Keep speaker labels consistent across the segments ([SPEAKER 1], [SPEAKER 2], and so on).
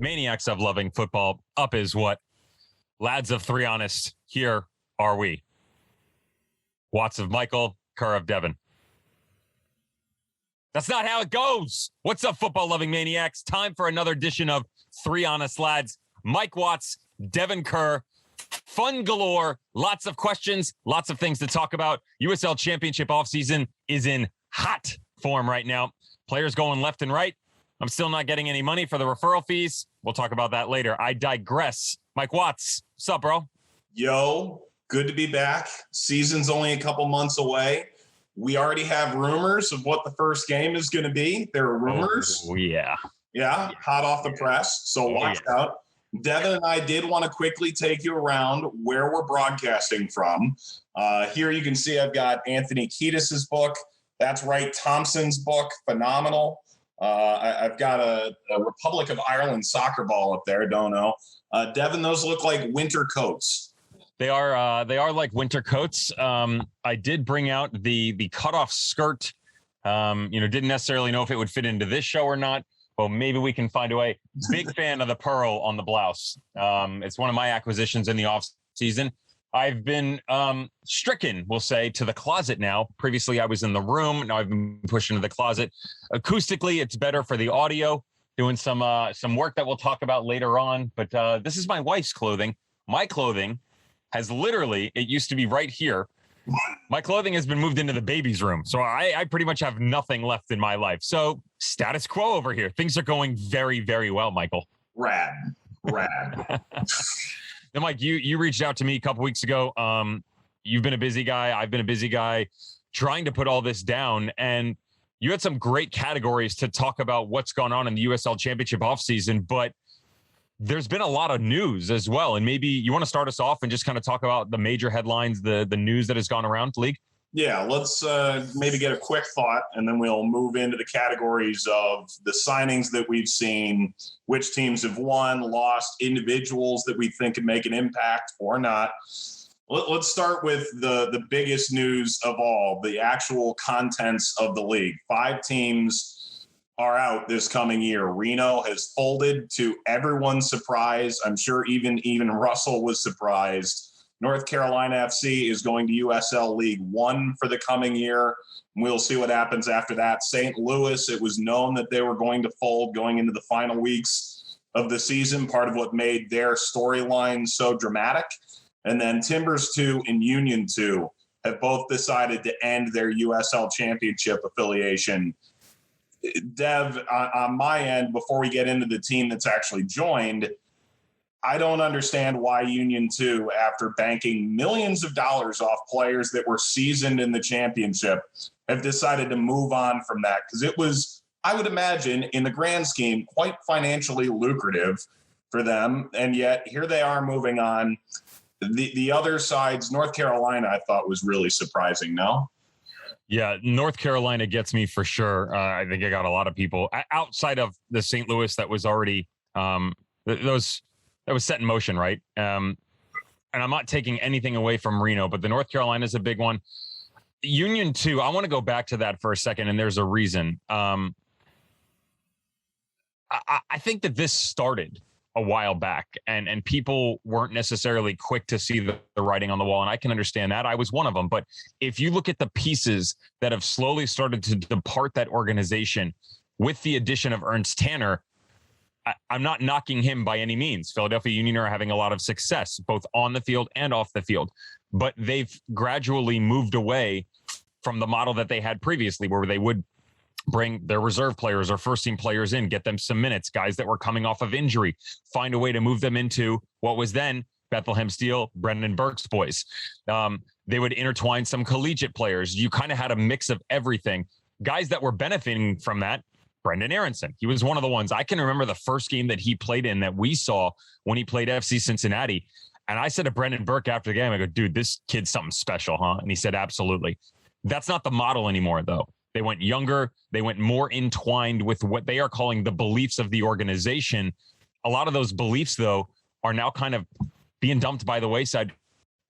[SPEAKER 1] Maniacs of loving football. Up is what? Lads of Three Honest. Here are we. Watts of Michael, Kerr of Devon. That's not how it goes. What's up, football-loving maniacs? Time for another edition of Three Honest Lads. Mike Watts, Devon Kerr. Fun galore. Lots of questions. Lots of things to talk about. USL Championship offseason is in hot form right now. Players going left and right. I'm still not getting any money for the referral fees. We'll talk about that later. I digress. Mike Watts, what's up, bro?
[SPEAKER 2] Yo, good to be back. Season's only a couple months away. We already have rumors of what the first game is going to be. There are rumors.
[SPEAKER 1] Oh, yeah.
[SPEAKER 2] Yeah, hot off the press. So watch out. Devon and I did want to quickly take you around where we're broadcasting from. Here you can see I've got Anthony Kiedis' book. That's right, Thompson's book. Phenomenal. I've got a Republic of Ireland soccer ball up there. Don't know. Devon, those look like winter coats.
[SPEAKER 1] They are like winter coats. I did bring out the cutoff skirt. Didn't necessarily know if it would fit into this show or not. Well, maybe we can find a way. Big fan of the pearl on the blouse. It's one of my acquisitions in the off season. I've been stricken, we'll say, to the closet now. Previously, I was in the room. Now I've been pushed into the closet. Acoustically, it's better for the audio. Doing some work that we'll talk about later on. But this is my wife's clothing. My clothing has literally, it used to be right here. My clothing has been moved into the baby's room. So I pretty much have nothing left in my life. So status quo over here. Things are going very, very well, Michael.
[SPEAKER 2] Rad.
[SPEAKER 1] Now, Mike, you reached out to me a couple weeks ago. You've been a busy guy. I've been a busy guy trying to put all this down. And you had some great categories to talk about what's gone on in the USL Championship offseason. But there's been a lot of news as well. And maybe you want to start us off and just kind of talk about the major headlines, the news that has gone around the league?
[SPEAKER 2] Yeah, let's maybe get a quick thought, and then we'll move into the categories of the signings that we've seen, which teams have won, lost, individuals that we think can make an impact or not. Let's start with the biggest news of all, the actual contents of the league. 5 teams are out this coming year. Reno has folded, to everyone's surprise. I'm sure even Russell was surprised. North Carolina FC is going to USL League One for the coming year. We'll see what happens after that. St. Louis, it was known that they were going to fold going into the final weeks of the season, part of what made their storyline so dramatic. And then Timbers 2 and Union 2 have both decided to end their USL Championship affiliation. Dev, on my end, before we get into the team that's actually joined, I don't understand why Union 2, after banking millions of dollars off players that were seasoned in the championship, have decided to move on from that. Because it was, I would imagine, in the grand scheme, quite financially lucrative for them. And yet here they are moving on. The other sides, North Carolina, I thought was really surprising, no?
[SPEAKER 1] Yeah, North Carolina gets me for sure. I think I got a lot of people outside of the St. Louis that was already that was set in motion, right? And I'm not taking anything away from Reno, but the North Carolina is a big one. Union 2, I want to go back to that for a second, and there's a reason. I think that this started a while back, and people weren't necessarily quick to see the writing on the wall, and I can understand that. I was one of them. But if you look at the pieces that have slowly started to depart that organization with the addition of Ernst Tanner, I'm not knocking him by any means. Philadelphia Union are having a lot of success, both on the field and off the field. But they've gradually moved away from the model that they had previously, where they would bring their reserve players or first-team players in, get them some minutes, guys that were coming off of injury, find a way to move them into what was then Bethlehem Steel, Brendan Burke's boys. They would intertwine some collegiate players. You kind of had a mix of everything. Guys that were benefiting from that, Brendan Aronson. He was one of the ones. I can remember the first game that he played in that we saw when he played FC Cincinnati. And I said to Brendan Burke after the game, I go, dude, this kid's something special, huh? And he said, absolutely. That's not the model anymore, though. They went younger. They went more entwined with what they are calling the beliefs of the organization. A lot of those beliefs, though, are now kind of being dumped by the wayside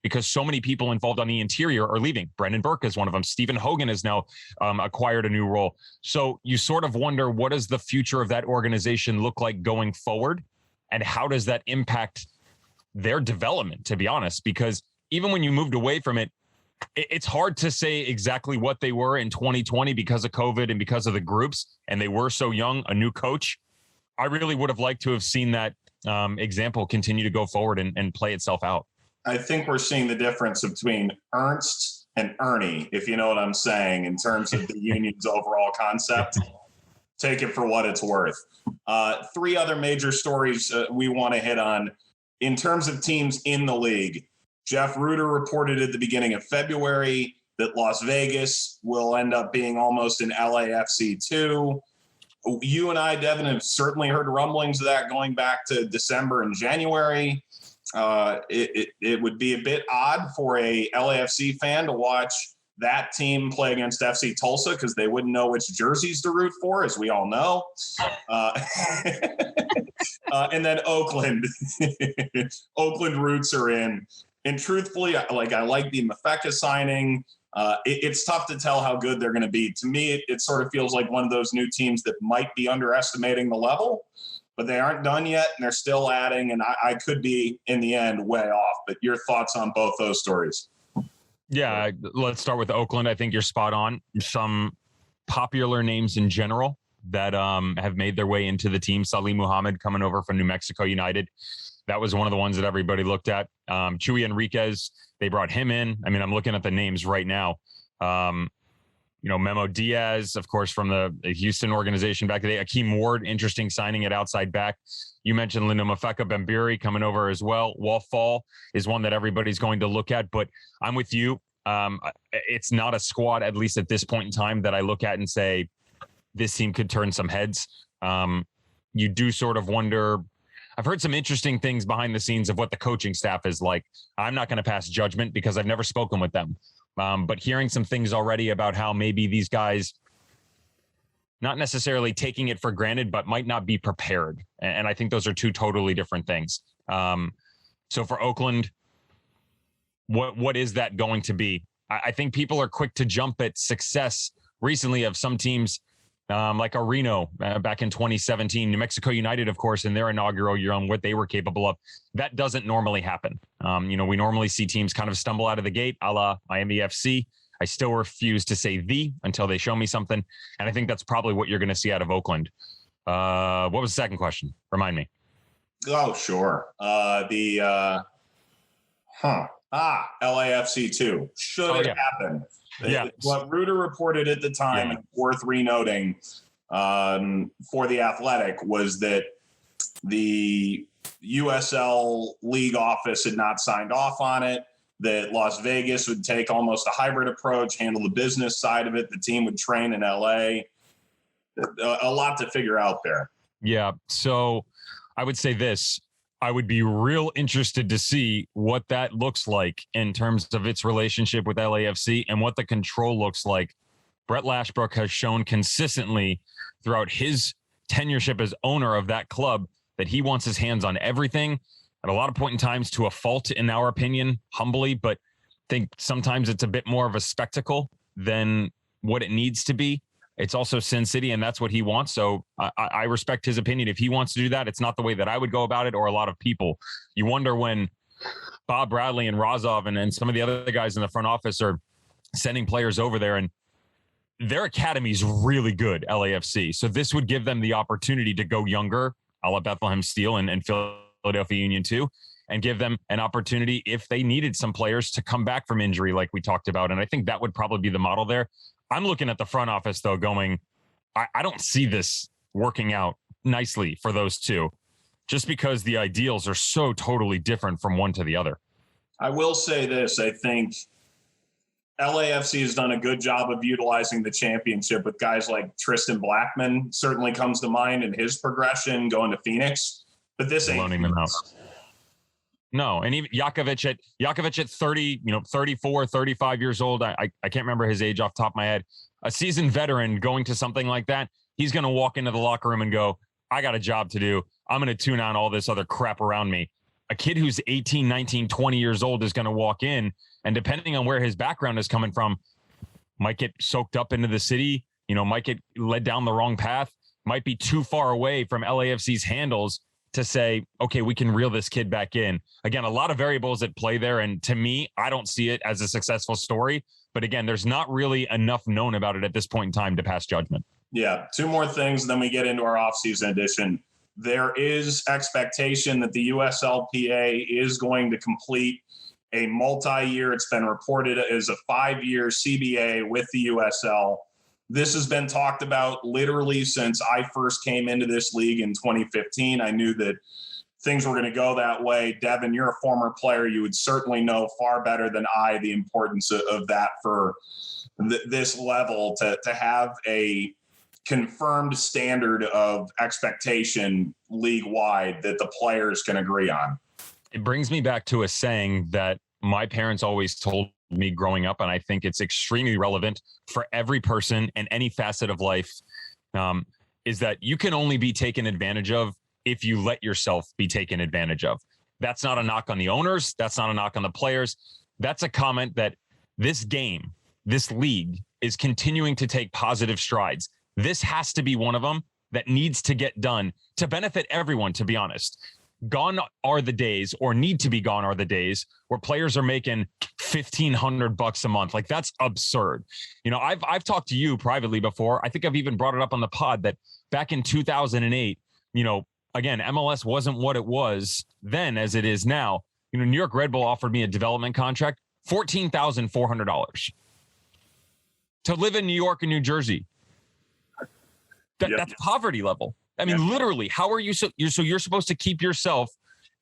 [SPEAKER 1] because so many people involved on the interior are leaving. Brendan Burke is one of them. Stephen Hogan has now acquired a new role. So you sort of wonder, what does the future of that organization look like going forward? And how does that impact their development, to be honest? Because even when you moved away from it, it's hard to say exactly what they were in 2020 because of COVID and because of the groups. And they were so young, a new coach. I really would have liked to have seen that example continue to go forward and play itself out.
[SPEAKER 2] I think we're seeing the difference between Ernst and Ernie, if you know what I'm saying, in terms of the union's overall concept. Take it for what it's worth. Three other major stories we want to hit on. In terms of teams in the league, Jeff Ruder reported at the beginning of February that Las Vegas will end up being almost an LAFC 2. You and I, Devin, have certainly heard rumblings of that going back to December and January. It would be a bit odd for a LAFC fan to watch that team play against FC Tulsa because they wouldn't know which jerseys to root for, as we all know. And then Oakland. Oakland roots are in. And truthfully, I like the Mafeka signing. It's tough to tell how good they're going to be. To me, it sort of feels like one of those new teams that might be underestimating the level, but they aren't done yet, and they're still adding, and I could be, in the end, way off. But your thoughts on both those stories?
[SPEAKER 1] Yeah, let's start with Oakland. I think you're spot on. Some popular names in general that have made their way into the team. Salih Muhammad coming over from New Mexico United. That was one of the ones that everybody looked at. Chuy Enriquez, they brought him in. I mean, I'm looking at the names right now. Memo Diaz, of course, from the Houston organization back today. Akeem Ward, interesting signing at outside back. You mentioned Lindo Mafeka Bembiri coming over as well. Wafall is one that everybody's going to look at, but I'm with you. It's not a squad, at least at this point in time, that I look at and say, this team could turn some heads. You do sort of wonder. I've heard some interesting things behind the scenes of what the coaching staff is like. I'm not going to pass judgment because I've never spoken with them. But hearing some things already about how maybe these guys not necessarily taking it for granted, but might not be prepared. And I think those are two totally different things. So for Oakland, what is that going to be? I think people are quick to jump at success recently of some teams like a Reno back in 2017, New Mexico United, of course, in their inaugural year on what they were capable of. That doesn't normally happen. We normally see teams kind of stumble out of the gate, a la Miami FC. I still refuse to say until they show me something. And I think that's probably what you're going to see out of Oakland. What was the second question? Remind me.
[SPEAKER 2] Oh, sure. LAFC 2. Should it happen?
[SPEAKER 1] Yeah.
[SPEAKER 2] What Ruder reported at the time, and worth renoting for The Athletic, was that the USL League office had not signed off on it, that Las Vegas would take almost a hybrid approach, handle the business side of it. The team would train in LA. A lot to figure out there. Yeah.
[SPEAKER 1] So I would say this. I would be real interested to see what that looks like in terms of its relationship with LAFC and what the control looks like. Brett Lashbrook has shown consistently throughout his tenureship as owner of that club that he wants his hands on everything at a lot of point in times, to a fault, in our opinion, humbly, but I think sometimes it's a bit more of a spectacle than what it needs to be. It's also Sin City, and that's what he wants. So I respect his opinion. If he wants to do that, it's not the way that I would go about it, or a lot of people. You wonder when Bob Bradley and Razov and some of the other guys in the front office are sending players over there, and their academy is really good, LAFC. So this would give them the opportunity to go younger, a la Bethlehem Steel and Philadelphia Union too, and give them an opportunity if they needed some players to come back from injury like we talked about. And I think that would probably be the model there. I'm looking at the front office, though, going, I don't see this working out nicely for those two, just because the ideals are so totally different from one to the other.
[SPEAKER 2] I will say this. I think LAFC has done a good job of utilizing the championship with guys like Tristan Blackman, certainly comes to mind in his progression going to Phoenix. But this ain't
[SPEAKER 1] loaning them out. No, and even Jakovic at 30, 34, 35 years old. I can't remember his age off the top of my head. A seasoned veteran going to something like that, he's going to walk into the locker room and go, I got a job to do. I'm going to tune out all this other crap around me. A kid who's 18, 19, 20 years old is going to walk in, and depending on where his background is coming from, might get soaked up into the city, might get led down the wrong path, might be too far away from LAFC's handles to say, okay, we can reel this kid back in. Again, a lot of variables at play there. And to me, I don't see it as a successful story. But again, there's not really enough known about it at this point in time to pass judgment. Yeah.
[SPEAKER 2] Two more things, and then we get into our offseason edition. There is expectation that the USLPA is going to complete a multi-year, it's been reported as a 5-year CBA with the USL. This has been talked about literally since I first came into this league in 2015. I knew that things were going to go that way. Devon, you're a former player. You would certainly know far better than I the importance of that for this level, to have a confirmed standard of expectation league-wide that the players can agree on.
[SPEAKER 1] It brings me back to a saying that my parents always told me growing up, and I think it's extremely relevant for every person and any facet of life, is that you can only be taken advantage of if you let yourself be taken advantage of. That's not a knock on the owners. That's not a knock on the players. That's a comment that this game, this league, is continuing to take positive strides. This has to be one of them that needs to get done to benefit everyone, to be honest. Gone are the days, or need to be gone are the days, where players are making $1,500 a month. Like, that's absurd. You know, I've talked to you privately before. I think I've even brought it up on the pod that back in 2008, you know, again, MLS wasn't what it was then as it is now. You know, New York Red Bull offered me a development contract, $14,400 to live in New York and New Jersey. That's poverty level. I mean, literally, how are you? You're supposed to keep yourself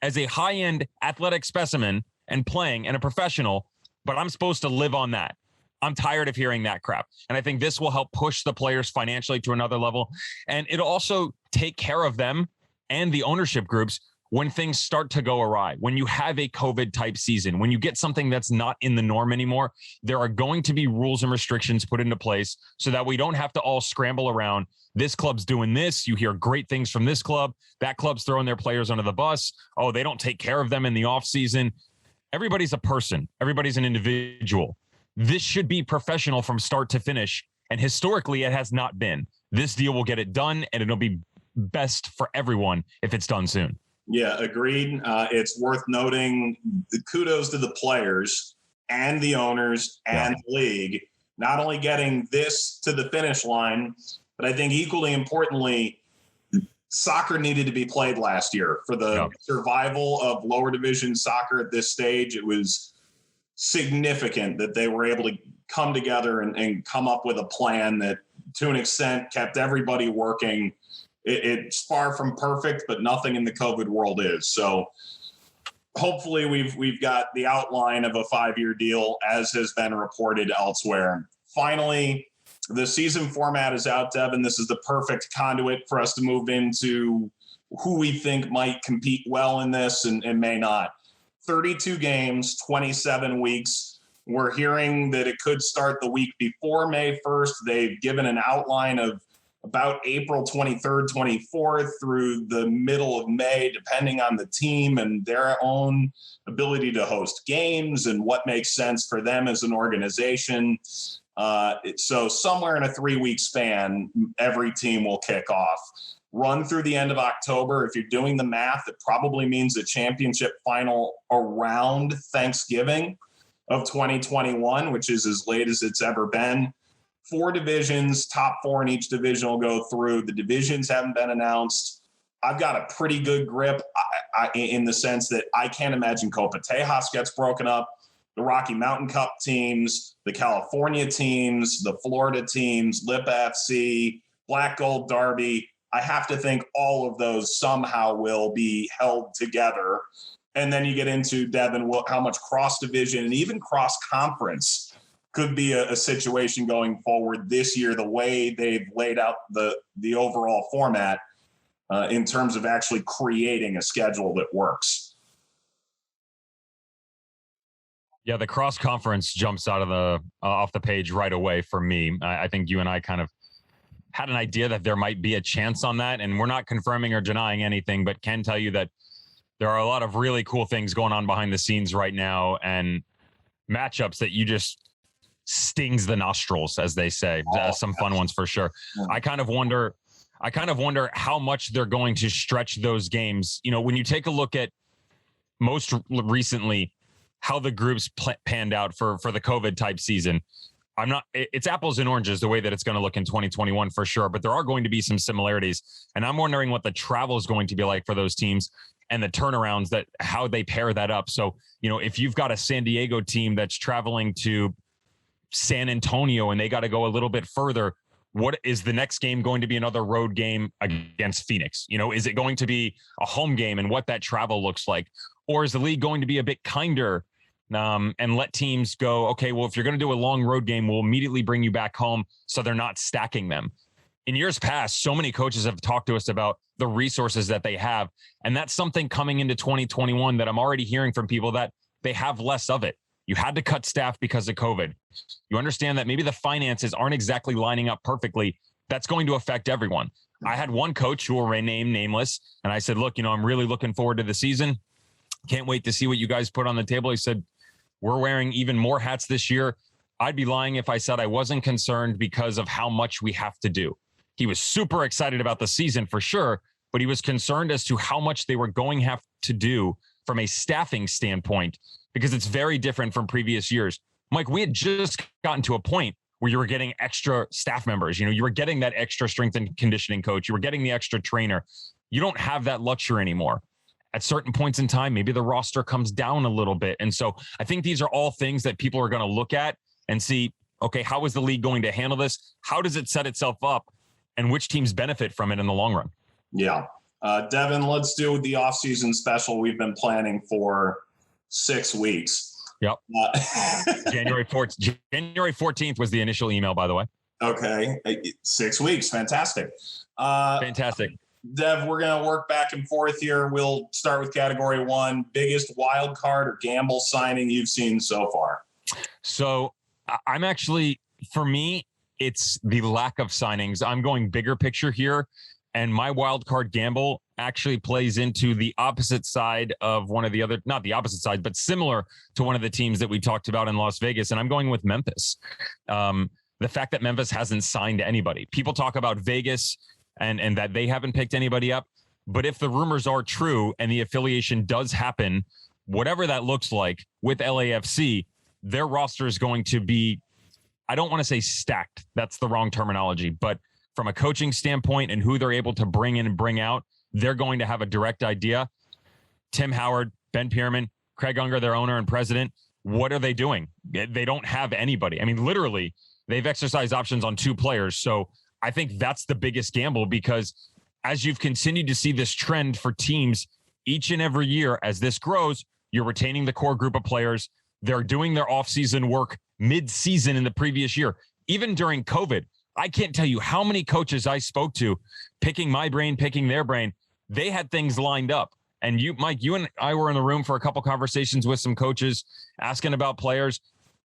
[SPEAKER 1] as a high-end athletic specimen and playing and a professional, but I'm supposed to live on that. I'm tired of hearing that crap. And I think this will help push the players financially to another level. And it'll also take care of them and the ownership groups when things start to go awry. When you have a COVID type season, when you get something that's not in the norm anymore, there are going to be rules and restrictions put into place so that we don't have to all scramble around. This club's doing this. You hear great things from this club. That club's throwing their players under the bus. Oh, they don't take care of them in the off season. Everybody's a person. Everybody's an individual. This should be professional from start to finish. And historically, it has not been. This deal will get it done, and it'll be best for everyone if it's done soon.
[SPEAKER 2] Yeah, agreed. It's worth noting the kudos to the players and the owners and the league, not only getting this to the finish line, but I think equally importantly, soccer needed to be played last year for the survival of lower division soccer at this stage. It was significant that they were able to come together and come up with a plan that, to an extent, kept everybody working. It's far from perfect, but nothing in the COVID world is. So hopefully we've got the outline of a 5-year deal, as has been reported elsewhere. Finally, the season format is out, Devon. This is the perfect conduit for us to move into who we think might compete well in this and may not. 32 games, 27 weeks. We're hearing that it could start the week before May 1st. They've given an outline of about April 23rd, 24th through the middle of May, depending on the team and their own ability to host games and what makes sense for them as an organization. So somewhere in a 3-week span, every team will kick off. Run through the end of October. If you're doing the math, it probably means a championship final around Thanksgiving of 2021, which is as late as it's ever been. 4 divisions, top 4 in each division will go through. The divisions haven't been announced. I've got a pretty good grip in the sense that I can't imagine Copa Tejas gets broken up. The Rocky Mountain Cup teams, the California teams, the Florida teams, LAFC, Black Gold Derby. I have to think all of those somehow will be held together. And then you get into, Devon, how much cross-division and even cross-conference could be a situation going forward this year, the way they've laid out the overall format in terms of actually creating a schedule that works.
[SPEAKER 1] Yeah, the cross-conference jumps out of off the page right away for me. I think you and I kind of had an idea that there might be a chance on that, and we're not confirming or denying anything, but can tell you that there are a lot of really cool things going on behind the scenes right now, and matchups that you just stings the nostrils, as they say. Some fun ones for sure. I kind of wonder I kind of wonder how much they're going to stretch those games. You know, when you take a look at most recently how the groups panned out for the COVID type season, it's apples and oranges the way that it's going to look in 2021 for sure, but there are going to be some similarities. And I'm wondering what the travel is going to be like for those teams and the turnarounds, that how they pair that up. So, you know, if you've got a San Diego team that's traveling to San Antonio and they got to go a little bit further, what is the next game going to be? Another road game against Phoenix? You know, is it going to be a home game, and what that travel looks like? Or is the league going to be a bit kinder and let teams go, okay, well, if you're going to do a long road game, we'll immediately bring you back home so they're not stacking them? In years past, so many coaches have talked to us about the resources that they have. And that's something coming into 2021 that I'm already hearing from people, that they have less of it. You had to cut staff because of COVID. You understand that maybe the finances aren't exactly lining up perfectly. That's going to affect everyone. I had one coach who will remain nameless, and I said, look, you know, I'm really looking forward to the season. Can't wait to see what you guys put on the table. He said, we're wearing even more hats this year. I'd be lying if I said I wasn't concerned because of how much we have to do. He was super excited about the season for sure, but he was concerned as to how much they were going to have to do from a staffing standpoint, because it's very different from previous years. Mike, we had just gotten to a point where you were getting extra staff members. You know, you were getting that extra strength and conditioning coach. You were getting the extra trainer. You don't have that luxury anymore. At certain points in time, maybe the roster comes down a little bit. And so I think these are all things that people are going to look at and see, okay, how is the league going to handle this? How does it set itself up? And which teams benefit from it in the long run? Yeah.
[SPEAKER 2] Devon, let's do the off-season special we've been planning for 6 weeks.
[SPEAKER 1] Yep. January 14th was the initial email, by the way.
[SPEAKER 2] Okay. 6 weeks. Fantastic.
[SPEAKER 1] Fantastic.
[SPEAKER 2] Dev, we're going to work back and forth here. We'll start with category 1, biggest wild card or gamble signing you've seen so far.
[SPEAKER 1] So I'm actually, for me, it's the lack of signings. I'm going bigger picture here, and my wild card gamble actually plays into the opposite side of one of the other, not the opposite side, but similar to one of the teams that we talked about in Las Vegas. And I'm going with Memphis. The fact that Memphis hasn't signed anybody. People talk about Vegas and that they haven't picked anybody up. But if the rumors are true and the affiliation does happen, whatever that looks like with LAFC, their roster is going to be, I don't want to say stacked. That's the wrong terminology. But from a coaching standpoint and who they're able to bring in and bring out, they're going to have a direct idea. Tim Howard, Ben Pierman, Craig Unger, their owner and president, what are they doing? They don't have anybody. I mean, literally, they've exercised options on 2 players. So I think that's the biggest gamble, because as you've continued to see this trend for teams each and every year, as this grows, you're retaining the core group of players. They're doing their off-season work mid-season in the previous year. Even during COVID, I can't tell you how many coaches I spoke to, picking my brain, picking their brain. They had things lined up. And you, Mike, you and I were in the room for a couple conversations with some coaches asking about players.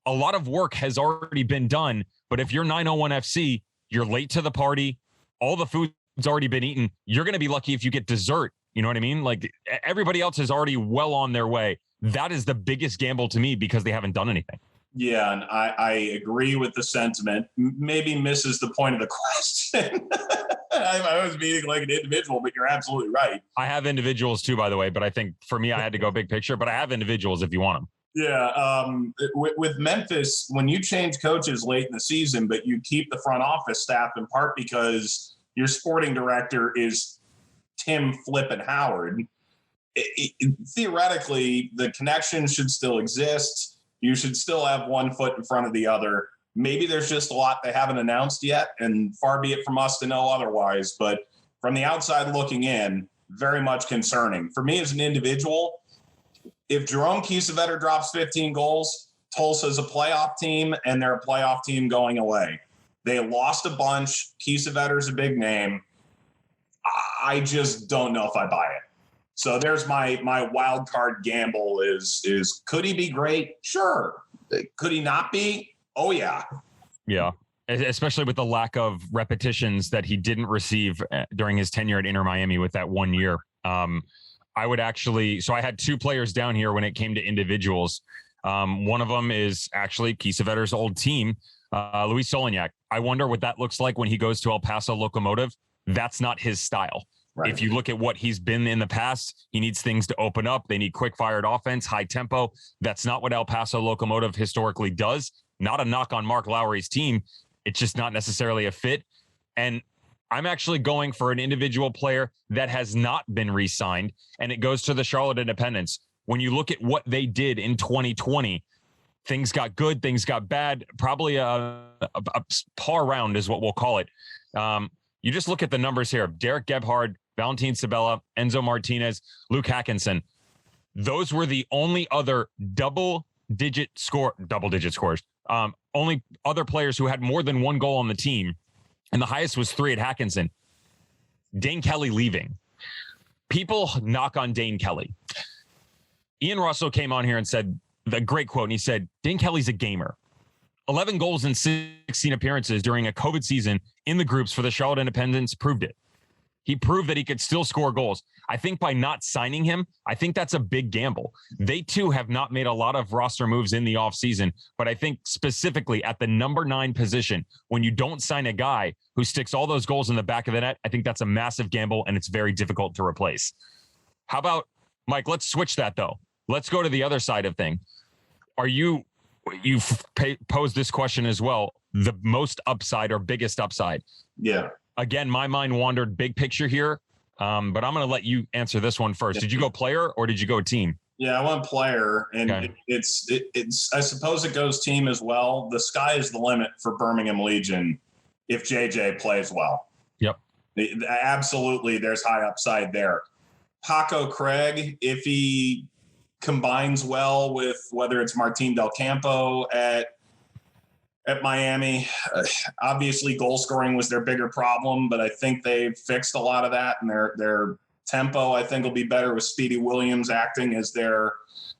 [SPEAKER 1] A lot of work has already been done. But if you're 901 FC, you're late to the party. All the food's already been eaten. You're going to be lucky if you get dessert. You know what I mean? Like, everybody else is already well on their way. That is the biggest gamble to me, because they haven't done anything.
[SPEAKER 2] Yeah, and I agree with the sentiment. Maybe misses the point of the question. I was being like an individual, but you're absolutely right.
[SPEAKER 1] I have individuals too, by the way, but I think for me, I had to go big picture, but I have individuals if you want them.
[SPEAKER 2] Yeah. With Memphis, when you change coaches late in the season, but you keep the front office staff in part because your sporting director is Tim Flippin' Howard, theoretically, the connection should still exist. You should still have one foot in front of the other. Maybe there's just a lot they haven't announced yet, and far be it from us to know otherwise. But from the outside looking in, very much concerning. For me as an individual, if Jerome Kiesewetter drops 15 goals, Tulsa's a playoff team, and they're a playoff team going away. They lost a bunch. Kiesewetter's a big name. I just don't know if I buy it. So there's my wild card gamble is could he be great? Sure. Could he not be? Oh, yeah.
[SPEAKER 1] Yeah. Especially with the lack of repetitions that he didn't receive during his tenure at Inter Miami with that 1 year. I would actually, so I had 2 players down here when it came to individuals. One of them is actually Kiesewetter's old team, Luis Solignac. I wonder what that looks like when he goes to El Paso Locomotive. That's not his style.
[SPEAKER 2] Right.
[SPEAKER 1] If you look at what he's been in the past, he needs things to open up. They need quick-fired offense, high tempo. That's not what El Paso Locomotive historically does. Not a knock on Mark Lowry's team. It's just not necessarily a fit. And I'm actually going for an individual player that has not been re-signed, and it goes to the Charlotte Independents. When you look at what they did in 2020, things got good, things got bad. Probably a par round is what we'll call it. You just look at the numbers here. Derek Gebhard, Valentin Sabella, Enzo Martinez, Luke Hackinson. Those were the only other double-digit scores. Only other players who had more than one goal on the team. And the highest was 3 at Hackinson. Dane Kelly leaving. People knock on Dane Kelly. Ian Russell came on here and said the great quote, and he said, Dane Kelly's a gamer. 11 goals in 16 appearances during a COVID season in the groups for the Charlotte Independents proved it. He proved that he could still score goals. I think by not signing him, I think that's a big gamble. They too have not made a lot of roster moves in the offseason, but I think specifically at the number 9 position, when you don't sign a guy who sticks all those goals in the back of the net, I think that's a massive gamble and it's very difficult to replace. How about, Mike, let's switch that though. Let's go to the other side of thing. You've posed this question as well, the most upside or biggest upside?
[SPEAKER 2] Yeah.
[SPEAKER 1] Again, my mind wandered big picture here, but I'm going to let you answer this one first. Did you go player or did you go team?
[SPEAKER 2] Yeah, I went player, and
[SPEAKER 1] okay.
[SPEAKER 2] It's I suppose it goes team as well. The sky is the limit for Birmingham Legion if JJ plays well.
[SPEAKER 1] Yep.
[SPEAKER 2] Absolutely, there's high upside there. Paco Craig, if he combines well with whether it's Martin Del Campo at Miami. Obviously, goal scoring was their bigger problem, but I think they've fixed a lot of that, and their tempo, I think, will be better with Speedy Williams acting as their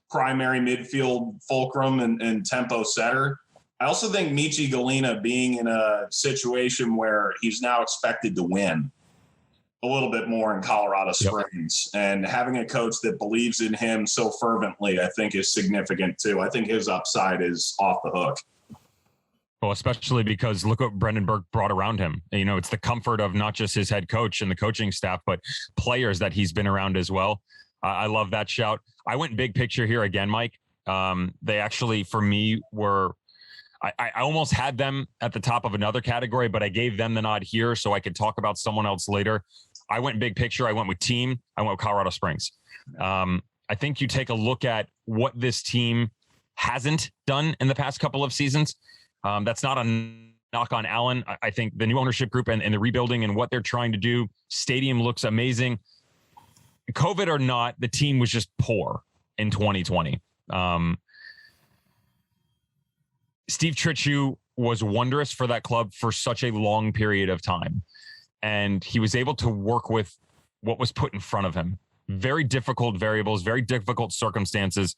[SPEAKER 2] primary midfield fulcrum and tempo setter. I also think Michi Galina being in a situation where he's now expected to win a little bit more in Colorado Springs, and having a coach that believes in him so fervently, I think is significant too. I think his upside is off the hook.
[SPEAKER 1] Well, especially because look what Brendan Burke brought around him. You know, it's the comfort of not just his head coach and the coaching staff, but players that he's been around as well. I love that shout. I went big picture here again, Mike. They actually, for me, were I almost had them at the top of another category, but I gave them the nod here so I could talk about someone else later. I went big picture. I went with team. I went with Colorado Springs. I think you take a look at what this team hasn't done in the past couple of seasons. That's not a knock on Allen. I think the new ownership group and the rebuilding and what they're trying to do, stadium looks amazing. COVID or not, the team was just poor in 2020. Steve Tritchu was wondrous for that club for such a long period of time. And he was able to work with what was put in front of him. Very difficult variables, very difficult circumstances.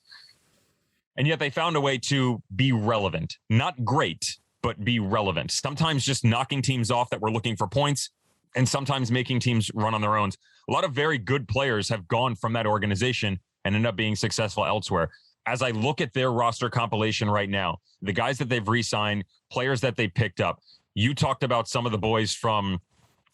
[SPEAKER 1] And yet they found a way to be relevant. Not great, but be relevant. Sometimes just knocking teams off that were looking for points, and sometimes making teams run on their own. A lot of very good players have gone from that organization and end up being successful elsewhere. As I look at their roster compilation right now, the guys that they've re-signed, players that they picked up, you talked about some of the boys from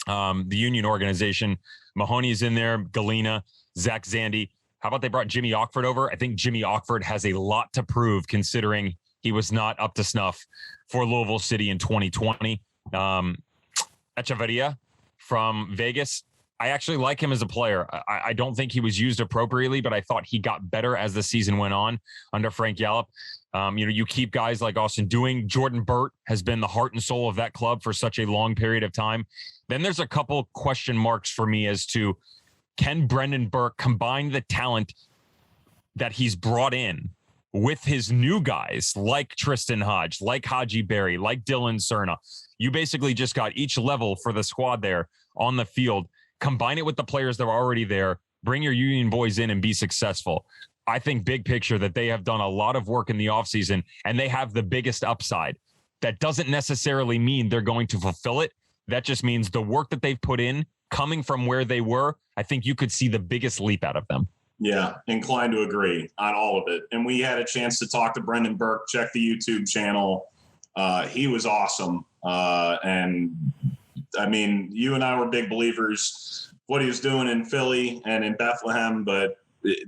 [SPEAKER 1] the Union organization. Mahoney's in there, Galina, Zach Zandy. How about they brought Jimmy Ockford over? I think Jimmy Ockford has a lot to prove considering he was not up to snuff for Louisville City in 2020. Echeverria from Vegas. I actually like him as a player. I don't think he was used appropriately, but I thought he got better as the season went on under Frank Yallop. You keep guys like Austin Doing. Jordan Burt has been the heart and soul of that club for such a long period of time. Then there's a couple question marks for me as to, can Brendan Burke combine the talent that he's brought in with his new guys like Tristan Hodge, like Haji Berry, like Dylan Cerna? You basically just got each level for the squad there on the field. Combine it with the players that are already there. Bring your Union boys in and be successful. I think big picture that they have done a lot of work in the offseason and they have the biggest upside. That doesn't necessarily mean they're going to fulfill it. That just means the work that they've put in, coming from where they were, I think you could see the biggest leap out of them.
[SPEAKER 2] Yeah, inclined to agree on all of it. And we had a chance to talk to Brendan Burke. Check the YouTube channel. He was awesome. And I mean, you and I were big believers what he was doing in Philly and in Bethlehem, but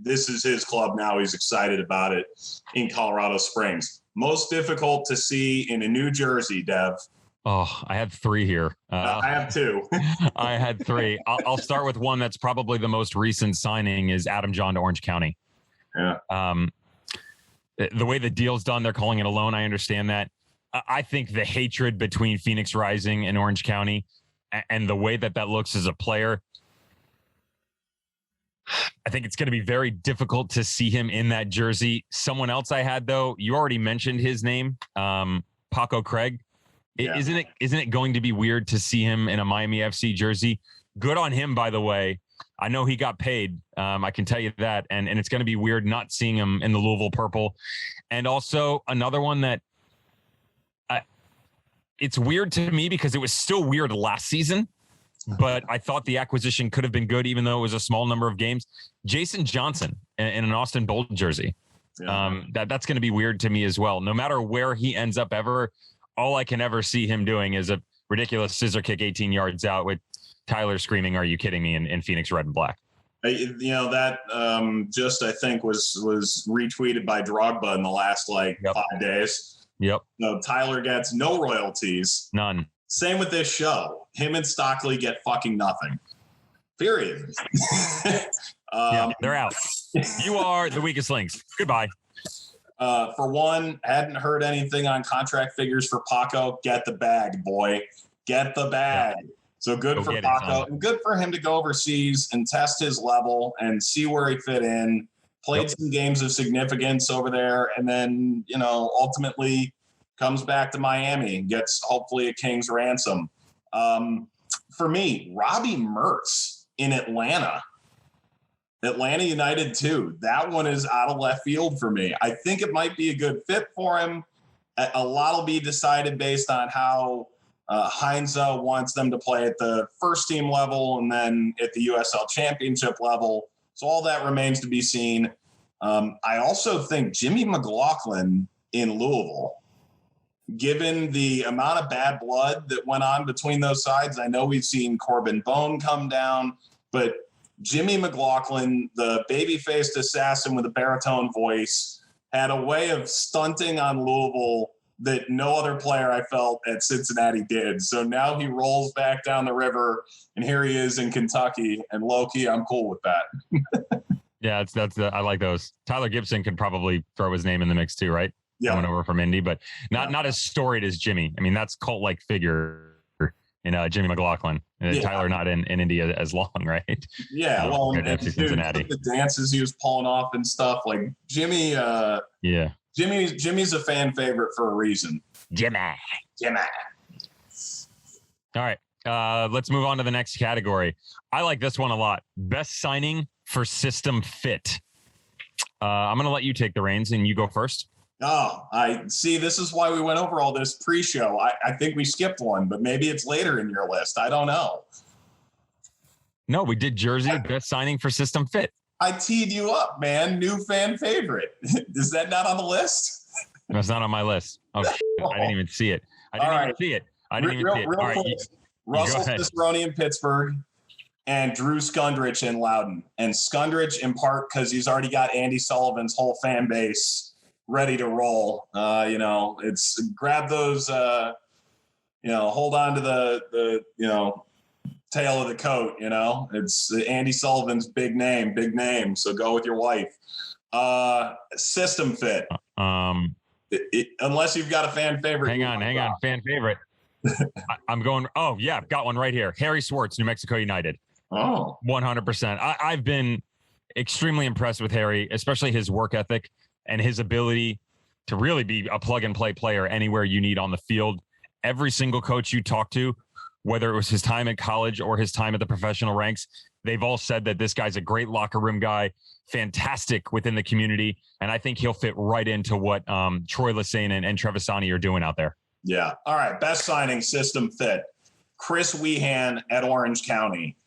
[SPEAKER 2] this is his club now. He's excited about it in Colorado Springs. Most difficult to see in a New Jersey, Dev.
[SPEAKER 1] Oh, I had three here.
[SPEAKER 2] I have two.
[SPEAKER 1] I had three. I'll start with one that's probably the most recent signing is Adam John to Orange County.
[SPEAKER 2] Yeah.
[SPEAKER 1] The way the deal's done, they're calling it a loan. I understand that. I think the hatred between Phoenix Rising and Orange County and the way that looks as a player, I think it's going to be very difficult to see him in that jersey. Someone else I had, though, you already mentioned his name, Paco Craig. Yeah. Isn't it going to be weird to see him in a Miami FC jersey? Good on him, by the way. I know he got paid. I can tell you that. And it's going to be weird not seeing him in the Louisville purple. And also another one that it's weird to me because it was still weird last season, but I thought the acquisition could have been good, even though it was a small number of games. Jason Johnson in an Austin Bolt jersey. Yeah. That's going to be weird to me as well. No matter where he ends up ever, all I can ever see him doing is a ridiculous scissor kick 18 yards out with Tyler screaming, "Are you kidding me?" in Phoenix red and black.
[SPEAKER 2] That I think was retweeted by Drogba in the last 5 days.
[SPEAKER 1] Yep.
[SPEAKER 2] No, Tyler gets no royalties.
[SPEAKER 1] None.
[SPEAKER 2] Same with this show. Him and Stockley get fucking nothing. Period.
[SPEAKER 1] They're out. You are the weakest links. Goodbye.
[SPEAKER 2] For one, hadn't heard anything on contract figures for Paco. Get the bag, boy. Get the bag. Yeah. So good for Paco. And good for him to go overseas and test his level and see where he fit in. Played some games of significance over there. And then, ultimately comes back to Miami and gets hopefully a king's ransom. For me, Robbie Mertz in Atlanta United too. That one is out of left field for me. I think it might be a good fit for him. A lot will be decided based on how Heinze wants them to play at the first team level and then at the USL Championship level. So all that remains to be seen. I also think Jimmy McLaughlin in Louisville, given the amount of bad blood that went on between those sides, I know we've seen Corbin Bone come down, but Jimmy McLaughlin, the baby-faced assassin with a baritone voice, had a way of stunting on Louisville that no other player I felt at Cincinnati did. So now he rolls back down the river, and here he is in Kentucky. And low-key, I'm cool with that.
[SPEAKER 1] Yeah, I like those. Tyler Gibson could probably throw his name in the mix too, right?
[SPEAKER 2] Yeah,
[SPEAKER 1] coming over from Indy, but not as storied as Jimmy. I mean, that's cult-like figure in Jimmy McLaughlin. Tyler not in India as long, right?
[SPEAKER 2] Yeah, and Cincinnati. The dances he was pulling off and stuff, like Jimmy. Jimmy's a fan favorite for a reason.
[SPEAKER 1] Jimmy. All right, let's move on to the next category. I like this one a lot. Best signing for system fit. I'm going to let you take the reins and you go first.
[SPEAKER 2] Oh, I see. This is why we went over all this pre-show. I think we skipped one, but maybe it's later in your list. I don't know.
[SPEAKER 1] No, we did Jersey best signing for system fit.
[SPEAKER 2] I teed you up, man. New fan favorite. Is that not on the list?
[SPEAKER 1] That's not on my list. Oh, I didn't even see it. I didn't even see it.
[SPEAKER 2] Real
[SPEAKER 1] all right,
[SPEAKER 2] Russell Cicerone in Pittsburgh and Drew Skundrich in Loudon. And Skundrich in part because he's already got Andy Sullivan's whole fan base ready to roll. It's grab those, hold on to the tail of the coat, it's Andy Sullivan's big name. So go with your wife. System fit. Unless you've got a fan favorite.
[SPEAKER 1] Hang on. Fan favorite. I'm going. Oh yeah. I've got one right here. Harry Swartz, New Mexico United.
[SPEAKER 2] Oh,
[SPEAKER 1] 100%. I've been extremely impressed with Harry, especially his work ethic and his ability to really be a plug and play player anywhere you need on the field. Every single coach you talk to, whether it was his time at college or his time at the professional ranks, they've all said that this guy's a great locker room guy, fantastic within the community. And I think he'll fit right into what Troy Lesane and Trevisani are doing out there.
[SPEAKER 2] Yeah. All right. Best signing system fit. Chris Wehan at Orange County.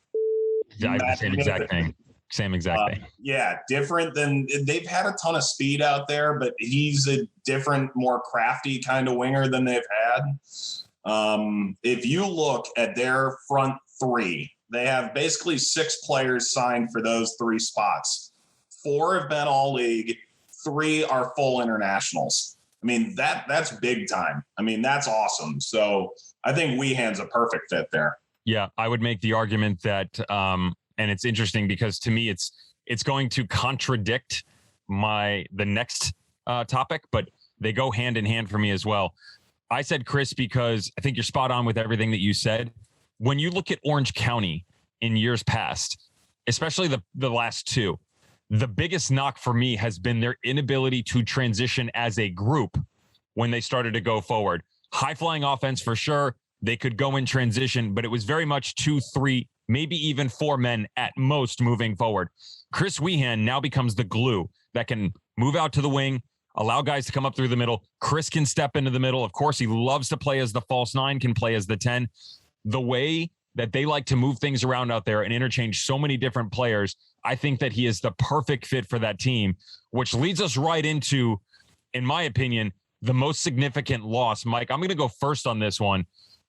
[SPEAKER 1] Same exact thing.
[SPEAKER 2] Yeah, different than they've had a ton of speed out there, but he's a different, more crafty kind of winger than they've had. If you look at their front three, they have basically 6 players signed for those 3 spots. 4 have been all league. 3 are full internationals. I mean, that's big time. I mean, that's awesome. So I think Weehan's a perfect fit there.
[SPEAKER 1] Yeah, I would make the argument that, and it's interesting because to me, it's going to contradict the next topic, but they go hand in hand for me as well. I said Chris because I think you're spot on with everything that you said. When you look at Orange County in years past, especially the last 2, the biggest knock for me has been their inability to transition as a group when they started to go forward. High-flying offense for sure. They could go in transition, but it was very much 2, 3, maybe even 4 men at most moving forward. Chris Weehan now becomes the glue that can move out to the wing, allow guys to come up through the middle. Chris can step into the middle. Of course, he loves to play as the false 9, can play as the 10. The way that they like to move things around out there and interchange so many different players, I think that he is the perfect fit for that team, which leads us right into, in my opinion, the most significant loss. Mike, I'm going to go first on this one.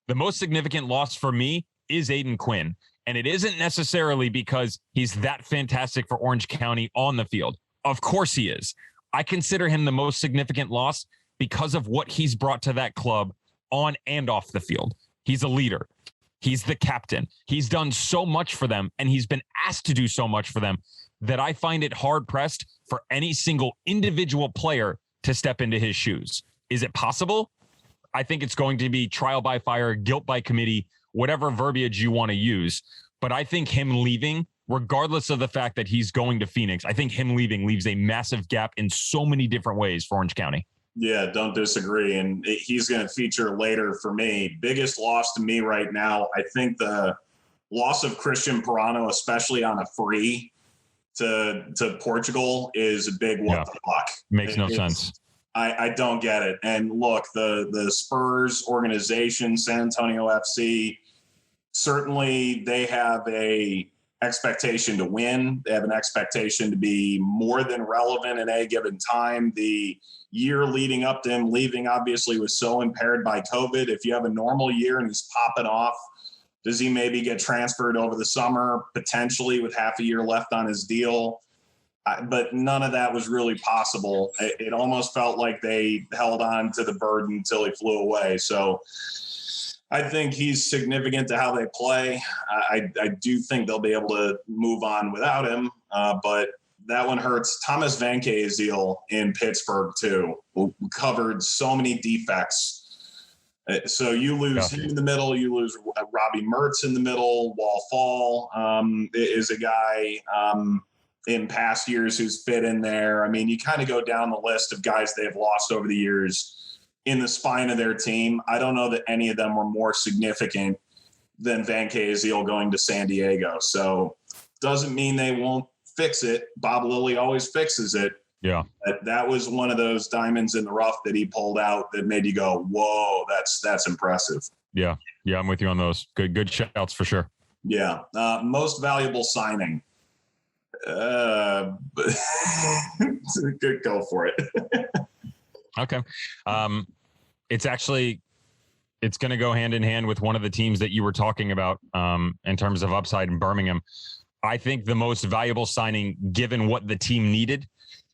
[SPEAKER 1] The most significant loss for me is Aiden Quinn. And it isn't necessarily because he's that fantastic for Orange County on the field. Of course he is. I consider him the most significant loss because of what he's brought to that club on and off the field. He's a leader. He's the captain. He's done so much for them, and he's been asked to do so much for them that I find it hard-pressed for any single individual player to step into his shoes. Is it possible? I think it's going to be trial by fire, guilt by committee, whatever verbiage you want to use. But I think him leaving, regardless of the fact that he's going to Phoenix, I think him leaving leaves a massive gap in so many different ways for Orange County.
[SPEAKER 2] Yeah, don't disagree. And he's going to feature later for me. Biggest loss to me right now, I think the loss of Christian Pirano, especially on a free to Portugal, is a big what the fuck.
[SPEAKER 1] Makes no sense.
[SPEAKER 2] I don't get it. And look, the Spurs organization, San Antonio FC, certainly they have a expectation to win. They have an expectation to be more than relevant at a given time. The year leading up to him leaving obviously was so impaired by COVID. If you have a normal year and he's popping off, does he maybe get transferred over the summer, potentially with half a year left on his deal? But none of that was really possible. It almost felt like they held on to the bird until he flew away. So I think he's significant to how they play. I do think they'll be able to move on without him, but that one hurts. Thomas Van Kaziel in Pittsburgh, too, covered so many defects. So you lose him in the middle. You lose Robbie Mertz in the middle. Wall Fall is a guy in past years who's fit in there. I mean, you kind of go down the list of guys they've lost over the years in the spine of their team. I don't know that any of them were more significant than Van Kaziel going to San Diego. So doesn't mean they won't fix it. Bob Lilly always fixes it.
[SPEAKER 1] Yeah.
[SPEAKER 2] That was one of those diamonds in the rough that he pulled out that made you go, whoa, that's impressive.
[SPEAKER 1] Yeah. Yeah. I'm with you on those. Good shouts for sure.
[SPEAKER 2] Yeah. Most valuable signing. Good, go for it.
[SPEAKER 1] Okay. It's going to go hand in hand with one of the teams that you were talking about in terms of upside in Birmingham. I think the most valuable signing, given what the team needed,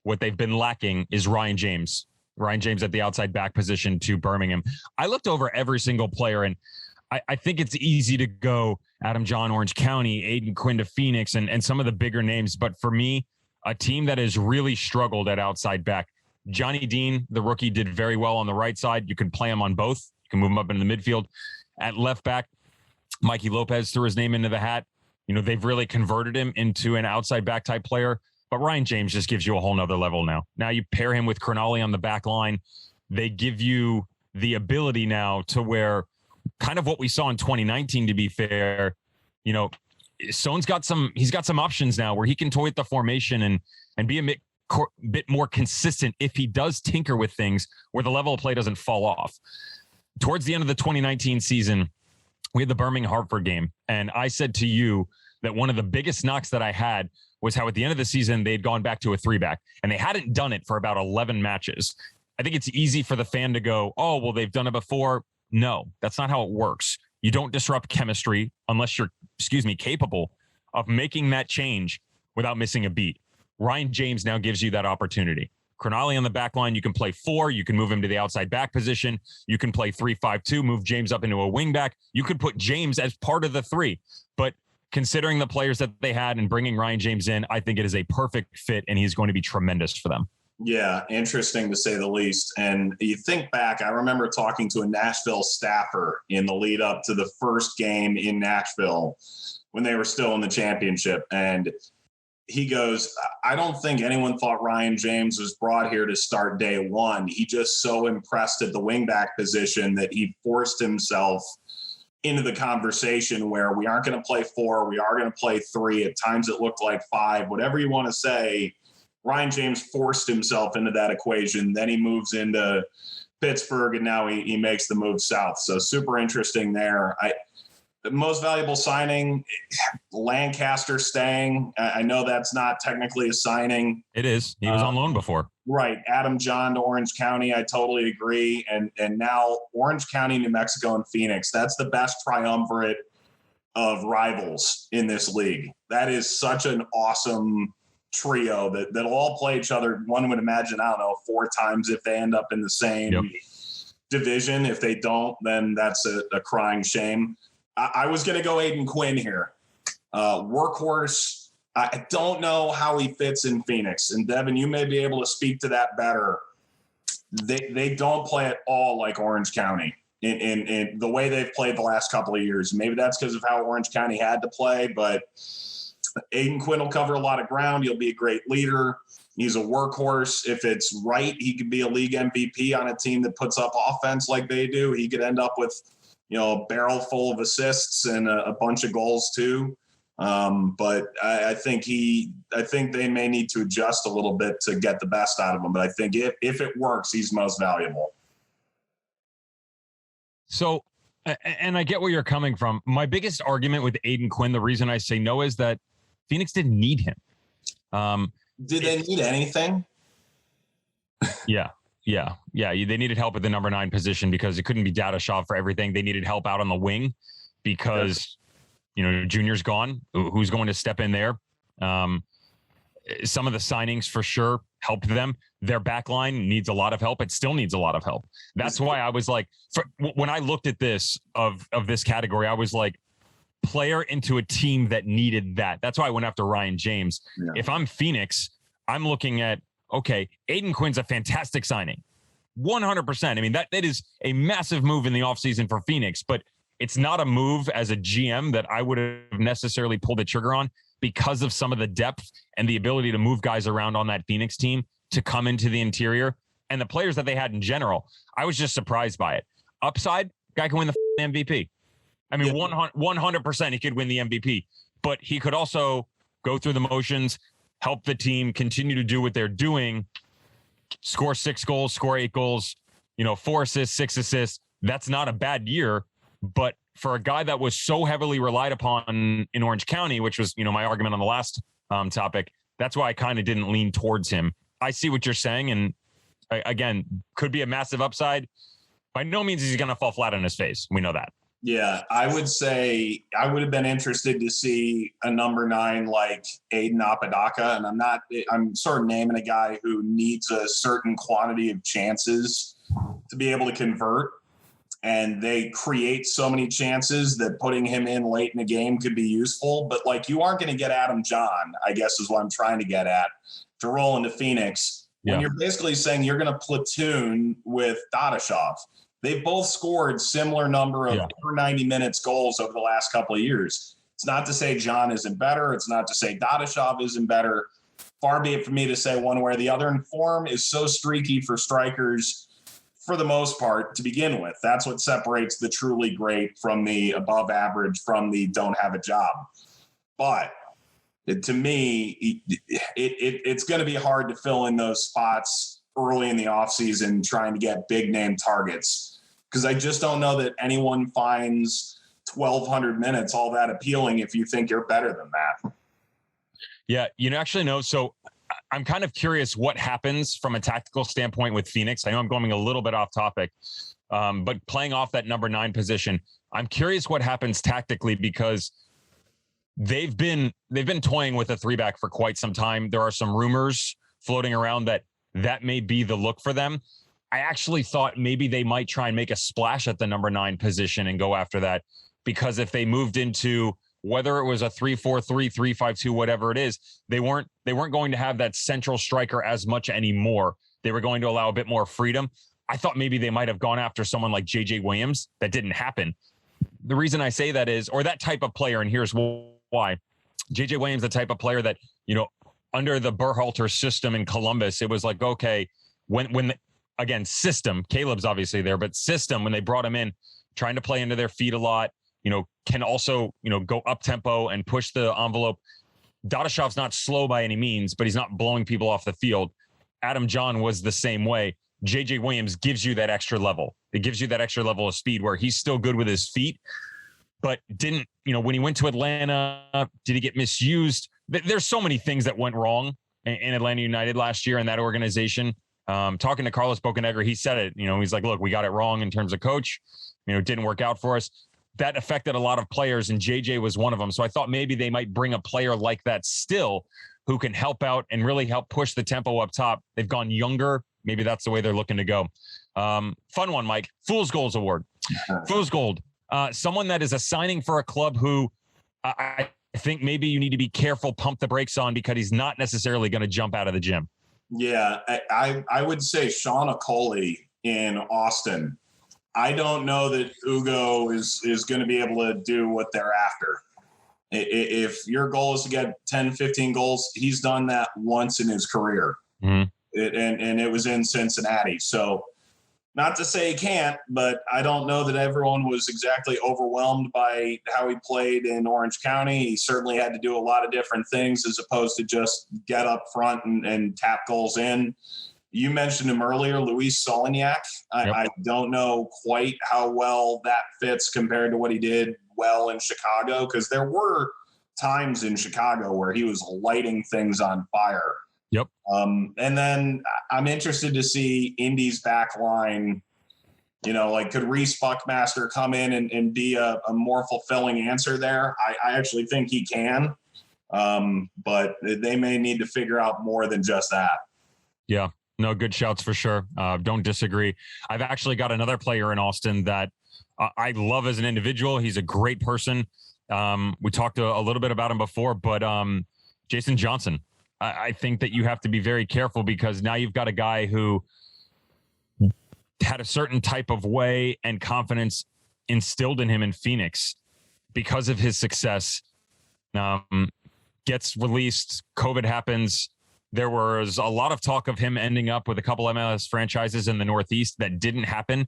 [SPEAKER 1] what they've been lacking, is Ryan James. Ryan James at the outside back position to Birmingham. I looked over every single player, and I think it's easy to go Adam John, Orange County, Aiden Quinn to Phoenix, and some of the bigger names. But for me, a team that has really struggled at outside back, Johnny Dean, the rookie, did very well on the right side. You can play him on both. You can move him up into the midfield. At left back, Mikey Lopez threw his name into the hat. You know, they've really converted him into an outside back type player. But Ryan James just gives you a whole nother level now. Now you pair him with Crognali on the back line. They give you the ability now to where kind of what we saw in 2019, to be fair, you know, Stone's got some options now where he can toy with the formation and be a bit more consistent if he does tinker with things where the level of play doesn't fall off. Towards the end of the 2019 season, we had the Birmingham Hartford game. And I said to you that one of the biggest knocks that I had was how at the end of the season, they'd gone back to a 3-back and they hadn't done it for about 11 matches. I think it's easy for the fan to go, oh, well, they've done it before. No, that's not how it works. You don't disrupt chemistry unless you're, capable of making that change without missing a beat. Ryan James now gives you that opportunity. Cronali on the back line, you can play 4. You can move him to the outside back position. You can play 3-5-2, move James up into a wing back. You could put James as part of the 3. But considering the players that they had and bringing Ryan James in, I think it is a perfect fit, and he's going to be tremendous for them.
[SPEAKER 2] Yeah, interesting to say the least. And you think back, I remember talking to a Nashville staffer in the lead up to the first game in Nashville when they were still in the championship. And he goes, I don't think anyone thought Ryan James was brought here to start day one. He just so impressed at the wingback position that he forced himself into the conversation where we aren't going to play 4. We are going to play 3. At times it looked like 5, whatever you want to say. Ryan James forced himself into that equation. Then he moves into Pittsburgh, and now he makes the move south. So super interesting there. The most valuable signing, Lancaster staying. I know that's not technically a signing.
[SPEAKER 1] It is. He was on loan before.
[SPEAKER 2] Right. Adam John to Orange County. I totally agree. And now Orange County, New Mexico, and Phoenix. That's the best triumvirate of rivals in this league. That is such an awesome trio that'll all play each other. One would imagine, 4 times if they end up in the same division. If they don't, then that's a crying shame. I was going to go Aiden Quinn here. Workhorse. I don't know how he fits in Phoenix. And Devin, you may be able to speak to that better. They don't play at all like Orange County in the way they've played the last couple of years. Maybe that's because of how Orange County had to play, but Aiden Quinn will cover a lot of ground. He'll be a great leader. He's a workhorse. If it's right, he could be a league MVP on a team that puts up offense like they do. He could end up with, a barrel full of assists and a bunch of goals too. But I think they may need to adjust a little bit to get the best out of him. But I think if it works, he's most valuable. So,
[SPEAKER 1] and I get where you're coming from. My biggest argument with Aiden Quinn, the reason I say no, is that Phoenix didn't need him.
[SPEAKER 2] Did they need anything?
[SPEAKER 1] Yeah. They needed help at the number 9 position because it couldn't be Dadashov for everything. They needed help out on the wing because, Junior's gone. Who's going to step in there? Some of the signings for sure helped them. Their back line needs a lot of help. It still needs a lot of help. That's why I was like, when I looked at this of this category, I was like, player into a team that needed that. That's why I went after Ryan James. Yeah. If I'm Phoenix, I'm looking at, okay, Aiden Quinn's a fantastic signing. 100%. I mean, that is a massive move in the offseason for Phoenix, but it's not a move as a GM that I would have necessarily pulled the trigger on because of some of the depth and the ability to move guys around on that Phoenix team to come into the interior and the players that they had in general. I was just surprised by it. Upside, guy can win the MVP. I mean, 100% he could win the MVP, but he could also go through the motions, help the team continue to do what they're doing, score 6 goals, score 8 goals, 4 assists, 6 assists. That's not a bad year. But for a guy that was so heavily relied upon in Orange County, which was, my argument on the last topic, that's why I kind of didn't lean towards him. I see what you're saying. And again, could be a massive upside. By no means is he going to fall flat on his face. We know that.
[SPEAKER 2] Yeah, I would say I would have been interested to see a number 9 like Aiden Apodaca. And I'm sort of naming a guy who needs a certain quantity of chances to be able to convert. And they create so many chances that putting him in late in the game could be useful. But you aren't going to get Adam John, I guess is what I'm trying to get at, to roll into Phoenix. Yeah. When you're basically saying you're going to platoon with Dadashov. They've both scored similar number of per 90 minutes goals over the last couple of years. It's not to say John isn't better. It's not to say Dadashov isn't better. Far be it for me to say one way or the other. And form is so streaky for strikers for the most part to begin with. That's what separates the truly great from the above average, from the don't have a job. But to me, it's going to be hard to fill in those spots early in the offseason trying to get big name targets, because I just don't know that anyone finds 1,200 minutes all that appealing if you think you're better than that.
[SPEAKER 1] Yeah, actually no. So I'm kind of curious what happens from a tactical standpoint with Phoenix. I know I'm going a little bit off topic, But playing off that number 9 position, I'm curious what happens tactically, because they've been toying with a 3-back for quite some time. There are some rumors floating around that may be the look for them. I actually thought maybe they might try and make a splash at the number 9 position and go after that, because if they moved into whether it was a 3-4-3, 3-5-2, whatever it is, they weren't going to have that central striker as much anymore. They were going to allow a bit more freedom. I thought maybe they might have gone after someone like JJ Williams. That didn't happen. The reason I say that is, or that type of player, and here's why. JJ Williams, the type of player that, under the Berhalter system in Columbus, it was like, okay, again, system, Caleb's obviously there, but system, when they brought him in, trying to play into their feet a lot, can also, go up tempo and push the envelope. Dadashov's not slow by any means, but he's not blowing people off the field. Adam John was the same way. JJ Williams gives you that extra level. It gives you that extra level of speed where he's still good with his feet, but didn't, when he went to Atlanta, did he get misused? There's so many things that went wrong in Atlanta United last year in that organization. Talking to Carlos Bocanegra, he said it, he's like, look, we got it wrong in terms of coach, it didn't work out for us. That affected a lot of players, and JJ was one of them. So I thought maybe they might bring a player like that still, who can help out and really help push the tempo up top. They've gone younger. Maybe that's the way they're looking to go. Fun one, Mike. Fool's Goals Award. Fool's Gold. Someone that is a signing for a club who I think maybe you need to be careful, pump the brakes on, because he's not necessarily going to jump out of the gym.
[SPEAKER 2] Yeah, I would say Sean Okoli in Austin. I don't know that Ugo is going to be able to do what they're after. If your goal is to get 10, 15 goals, he's done that once in his career. Mm-hmm. And it was in Cincinnati. So not to say he can't, but I don't know that everyone was exactly overwhelmed by how he played in Orange County. He certainly had to do a lot of different things as opposed to just get up front and tap goals in. You mentioned him earlier, Luis Solignac.
[SPEAKER 1] Yep.
[SPEAKER 2] I don't know quite how well that fits compared to what he did well in Chicago, because there were times in Chicago where he was lighting things on fire.
[SPEAKER 1] Yep.
[SPEAKER 2] And then I'm interested to see Indy's back line. Could Reese Buckmaster come in and be a more fulfilling answer there? I actually think he can, but they may need to figure out more than just that. Yeah.
[SPEAKER 1] No, good shouts for sure. Don't disagree. I've actually got another player in Austin that I love as an individual. He's a great person. We talked a little bit about him before, but Jason Johnson. I think that you have to be very careful, because now you've got a guy who had a certain type of way and confidence instilled in him in Phoenix because of his success. Gets released. COVID happens. There was a lot of talk of him ending up with a couple MLS franchises in the Northeast. That didn't happen.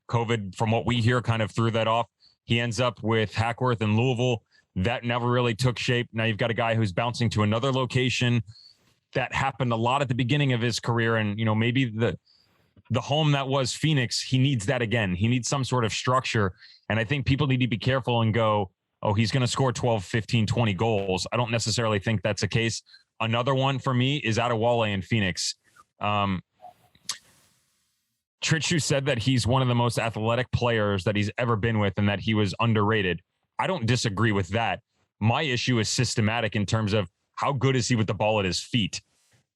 [SPEAKER 1] COVID, from what we hear, kind of threw that off. He ends up with Hackworth and Louisville. That never really took shape. Now you've got a guy who's bouncing to another location. That happened a lot at the beginning of his career. And, maybe the home that was Phoenix, he needs that again. He needs some sort of structure. And I think people need to be careful and go, oh, he's going to score 12, 15, 20 goals. I don't necessarily think that's the case. Another one for me is Adewale in Phoenix. Trichu said that he's one of the most athletic players that he's ever been with and that he was underrated. I don't disagree with that. My issue is systematic in terms of how good is he with the ball at his feet.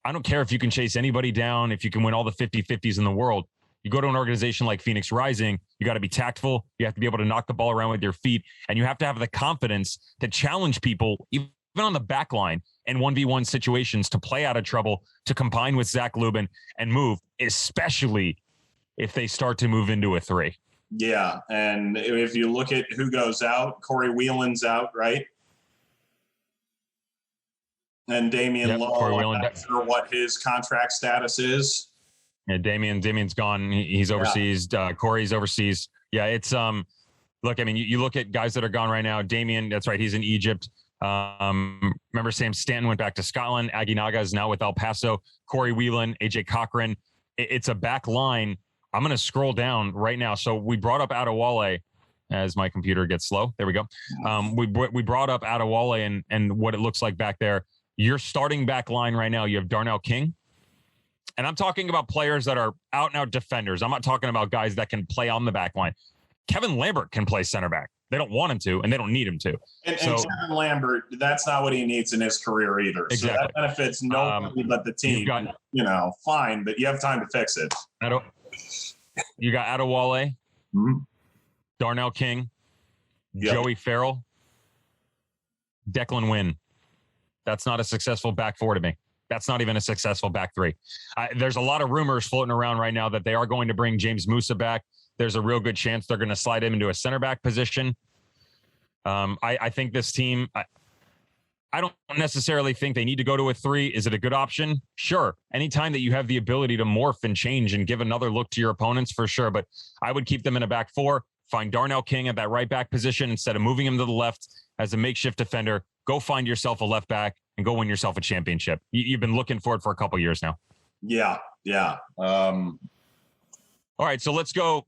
[SPEAKER 1] I don't care if you can chase anybody down, if you can win all the 50-50s in the world. You go to an organization like Phoenix Rising, you got to be tactful. You have to be able to knock the ball around with your feet, and you have to have the confidence to challenge people, even on the back line and 1v1 situations, to play out of trouble, to combine with Zach Lubin and move, especially if they start to move into a 3.
[SPEAKER 2] Yeah, and if you look at who goes out, Corey Whelan's out, right? And Damian Lowe, I'm not sure what his contract status is.
[SPEAKER 1] Yeah, Damian's gone. He's overseas. Corey's overseas. Yeah, it's look, I mean, you look at guys that are gone right now. Damian, that's right, he's in Egypt. Remember Sam Stanton went back to Scotland. Aguinaga is now with El Paso. Corey Whelan, AJ Cochran. It's a back line. I'm going to scroll down right now. So we brought up Adewale as my computer gets slow. There we go. We brought up Adewale and what it looks like back there. Your starting back line right now, you have Darnell King, And I'm talking about players that are out and out defenders. I'm not talking about guys that can play on the back line. Kevin Lambert can play center back. They don't want him to, and they don't need him to.
[SPEAKER 2] And Kevin Lambert, that's not what he needs in his career either.
[SPEAKER 1] Exactly.
[SPEAKER 2] So that benefits nobody but the team. Fine, but you have time to fix it.
[SPEAKER 1] You got Adewale, Darnell King, Joey Farrell, Declan Wynn. That's not a successful back four to me. That's not even a successful back three. There's a lot of rumors floating around right now that they are going to bring James Musa back. There's a real good chance they're going to slide him into a center back position. I think this team, I don't necessarily think they need to go to a 3. Is it a good option? Sure. Anytime that you have the ability to morph and change and give another look to your opponents, for sure. But I would keep them in a back 4. Find Darnell King at that right back position instead of moving him to the left as a makeshift defender. Go find yourself a left back and go win yourself a championship. You've been looking for it for a couple years now.
[SPEAKER 2] Yeah.
[SPEAKER 1] All right, so let's go.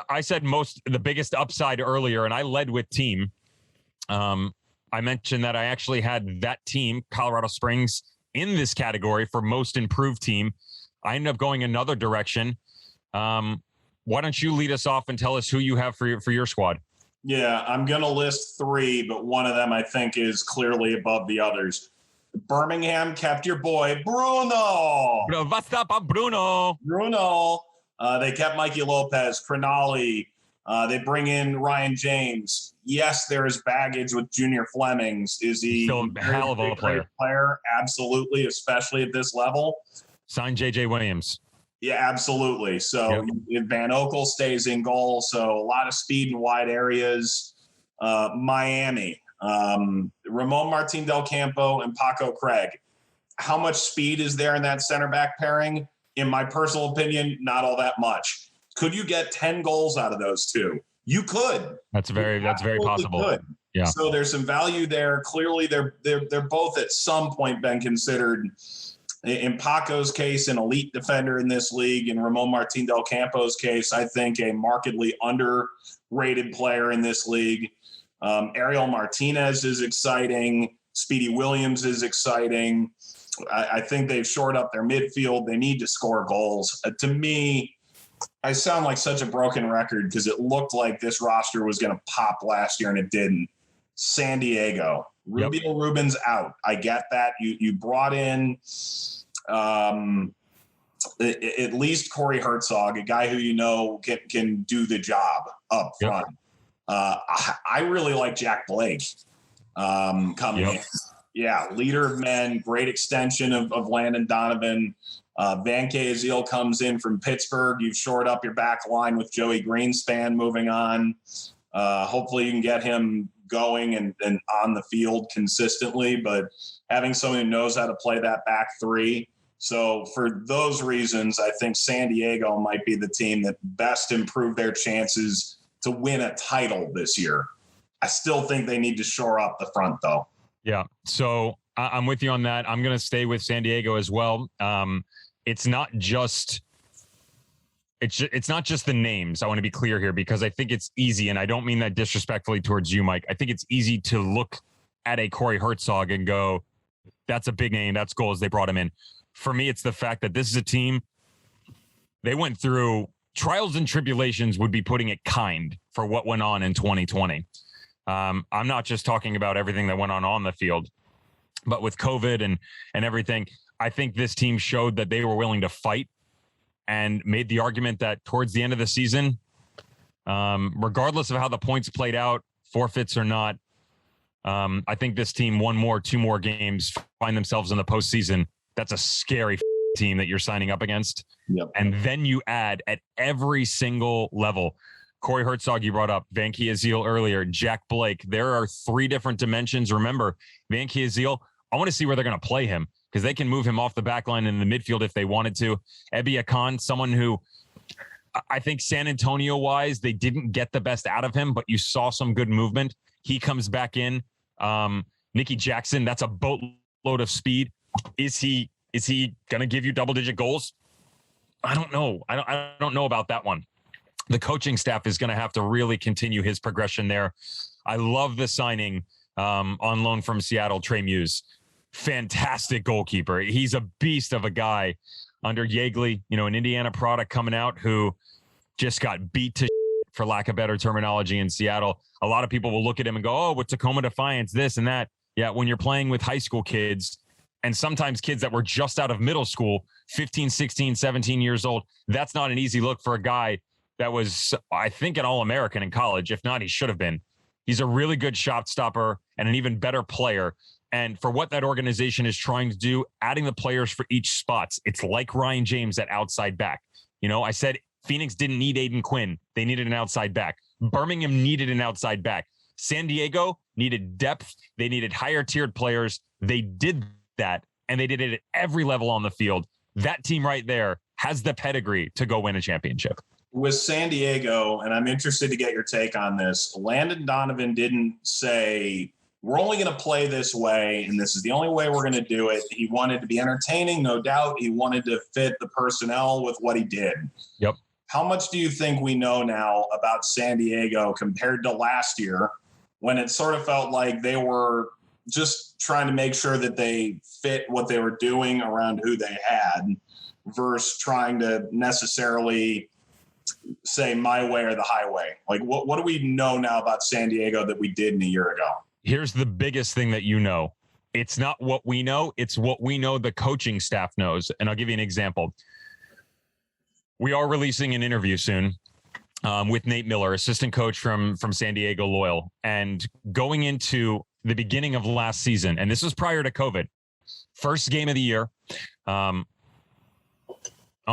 [SPEAKER 1] I said the biggest upside earlier, and I led with team. I mentioned that I actually had that team, Colorado Springs, in this category for most improved team. I ended up going another direction. Why don't you lead us off and tell us who you have for your squad?
[SPEAKER 2] Yeah, I'm going to list 3, but one of them I think is clearly above the others. Birmingham kept your boy, Bruno.
[SPEAKER 1] What's up, Bruno?
[SPEAKER 2] They kept Mikey Lopez, Crinali. They bring in Ryan James. Yes, there is baggage with Junior Flemings. Is he
[SPEAKER 1] still a hell of a player?
[SPEAKER 2] Absolutely, especially at this level.
[SPEAKER 1] Sign J.J. Williams.
[SPEAKER 2] Yeah, absolutely. So Van Okel stays in goal. So a lot of speed in wide areas. Miami, Ramon Martin Del Campo and Paco Craig. How much speed is there in that center back pairing? In my personal opinion, not all that much. Could you get 10 goals out of those two? You could.
[SPEAKER 1] That's very possible.
[SPEAKER 2] Could. Yeah. So there's some value there. Clearly, they're both at some point been considered, in Paco's case, an elite defender in this league. In Ramon Martin Del Campo's case, I think a markedly underrated player in this league. Ariel Martinez is exciting. Speedy Williams is exciting. I think they've shored up their midfield. They need to score goals. To me, I sound like such a broken record because it looked like this roster was going to pop last year and it didn't. San Diego. Rubio Rubin's out. I get that. You brought in at least Corey Herzog, a guy who can do the job up front. I really like Jack Blake coming in. Yeah, leader of men, great extension of Landon Donovan. Van Azil comes in from Pittsburgh. You've shored up your back line with Joey Greenspan moving on. Hopefully you can get him going and on the field consistently, but having someone who knows how to play that back 3. So for those reasons, I think San Diego might be the team that best improved their chances to win a title this year. I still think they need to shore up the front, though.
[SPEAKER 1] Yeah, so I'm with you on that. I'm going to stay with San Diego as well. It's not just the names. I want to be clear here because I think it's easy, and I don't mean that disrespectfully towards you, Mike. I think it's easy to look at a Corey Herzog and go, that's a big name. That's goals. They brought him in. For me, it's the fact that this is a team, they went through trials and tribulations, would be putting it kind, for what went on in 2020. I'm not just talking about everything that went on the field, but with COVID and everything, I think this team showed that they were willing to fight and made the argument that towards the end of the season, regardless of how the points played out, forfeits or not, I think this team 2 more games, find themselves in the postseason. That's a scary team that you're signing up against.
[SPEAKER 2] Yep.
[SPEAKER 1] And then you add at every single level, Corey Herzog, you brought up, Van Azil earlier, Jack Blake. There are 3 different dimensions. Remember, Van Azil, I want to see where they're going to play him because they can move him off the back line in the midfield if they wanted to. Ebi Akan, someone who I think San Antonio-wise, they didn't get the best out of him, but you saw some good movement. He comes back in. Nicky Jackson, that's a boatload of speed. Is he going to give you double-digit goals? I don't know. I don't know about that one. The coaching staff is going to have to really continue his progression there. I love the signing on loan from Seattle, Trey Muse. Fantastic goalkeeper. He's a beast of a guy. under Yeagley, an Indiana product coming out who just got beat to for lack of better terminology in Seattle. A lot of people will look at him and go, oh, with Tacoma Defiance, this and that. Yeah, when you're playing with high school kids and sometimes kids that were just out of middle school, 15, 16, 17 years old, that's not an easy look for a guy that was, I think, an All-American in college. If not, he should have been. He's a really good shot stopper and an even better player. And for what that organization is trying to do, adding the players for each spots, it's like Ryan James at outside back. I said Phoenix didn't need Aiden Quinn. They needed an outside back. Birmingham needed an outside back. San Diego needed depth. They needed higher tiered players. They did that, and they did it at every level on the field. That team right there has the pedigree to go win a championship.
[SPEAKER 2] With San Diego, and I'm interested to get your take on this, Landon Donovan didn't say, we're only going to play this way, and this is the only way we're going to do it. He wanted to be entertaining, no doubt. He wanted to fit the personnel with what he did.
[SPEAKER 1] Yep.
[SPEAKER 2] How much do you think we know now about San Diego compared to last year, when it sort of felt like they were just trying to make sure that they fit what they were doing around who they had versus trying to necessarily say my way or the highway? Like, what do we know now about San Diego that we didn't a year ago?
[SPEAKER 1] Here's the biggest thing that it's not what we know, it's what we know the coaching staff knows. And I'll give you an example. We are releasing an interview soon with Nate Miller, assistant coach from San Diego Loyal. And going into the beginning of last season, and this was prior to COVID, first game of the year. Oh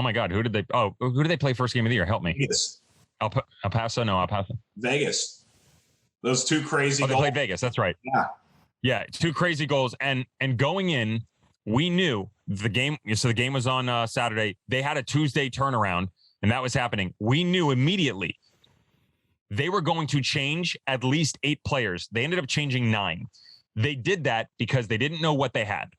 [SPEAKER 1] my God, who did they play first game of the year? Help me.
[SPEAKER 2] Vegas.
[SPEAKER 1] El Paso? No, El Paso.
[SPEAKER 2] Vegas. Those two crazy
[SPEAKER 1] goals. They played Vegas. That's right. Yeah. Two crazy goals. And going in, we knew the game. So the game was on Saturday. They had a Tuesday turnaround, and that was happening. We knew immediately they were going to change at least 8 players. They ended up changing 9. They did that because they didn't know what they had.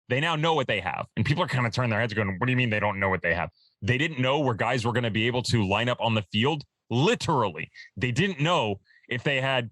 [SPEAKER 1] They now know what they have. And people are kind of turning their heads going, what do you mean they don't know what they have? They didn't know where guys were going to be able to line up on the field. Literally. They didn't know if they had,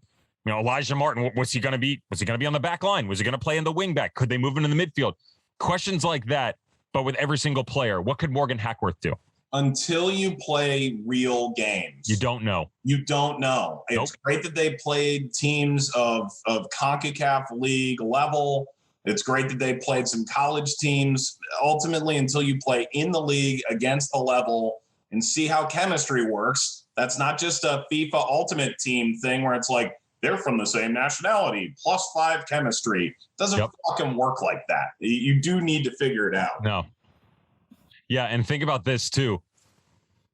[SPEAKER 1] Elijah Martin, what's he going to be? Was he going to be on the back line? Was he going to play in the wing back? Could they move into the midfield? Questions like that, but with every single player. What could Morgan Hackworth do? Until
[SPEAKER 2] you play real games,
[SPEAKER 1] you don't know.
[SPEAKER 2] Nope. It's great that they played teams of CONCACAF league level. It's great that they played some college teams. Ultimately, until you play in the league against the level and see how chemistry works, that's not just a FIFA Ultimate Team thing where it's like they're from the same nationality, +5 chemistry. It doesn't fucking work like that. You do need to figure it out.
[SPEAKER 1] No. Yeah, and think about this too.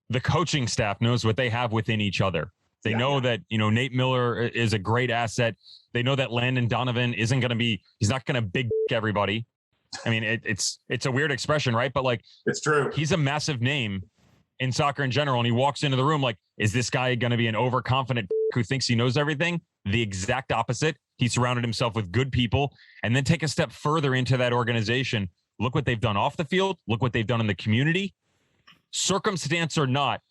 [SPEAKER 1] The coaching staff knows what they have within each other. They know that, Nate Miller is a great asset. They know that Landon Donovan isn't going to be, he's not going to big everybody. I mean, it's a weird expression, right? But
[SPEAKER 2] it's true.
[SPEAKER 1] He's a massive name in soccer in general. And he walks into the room like, is this guy going to be an overconfident who thinks he knows everything? The exact opposite. He surrounded himself with good people. And then take a step further into that organization. Look what they've done off the field. Look what they've done in the community. Circumstance or not,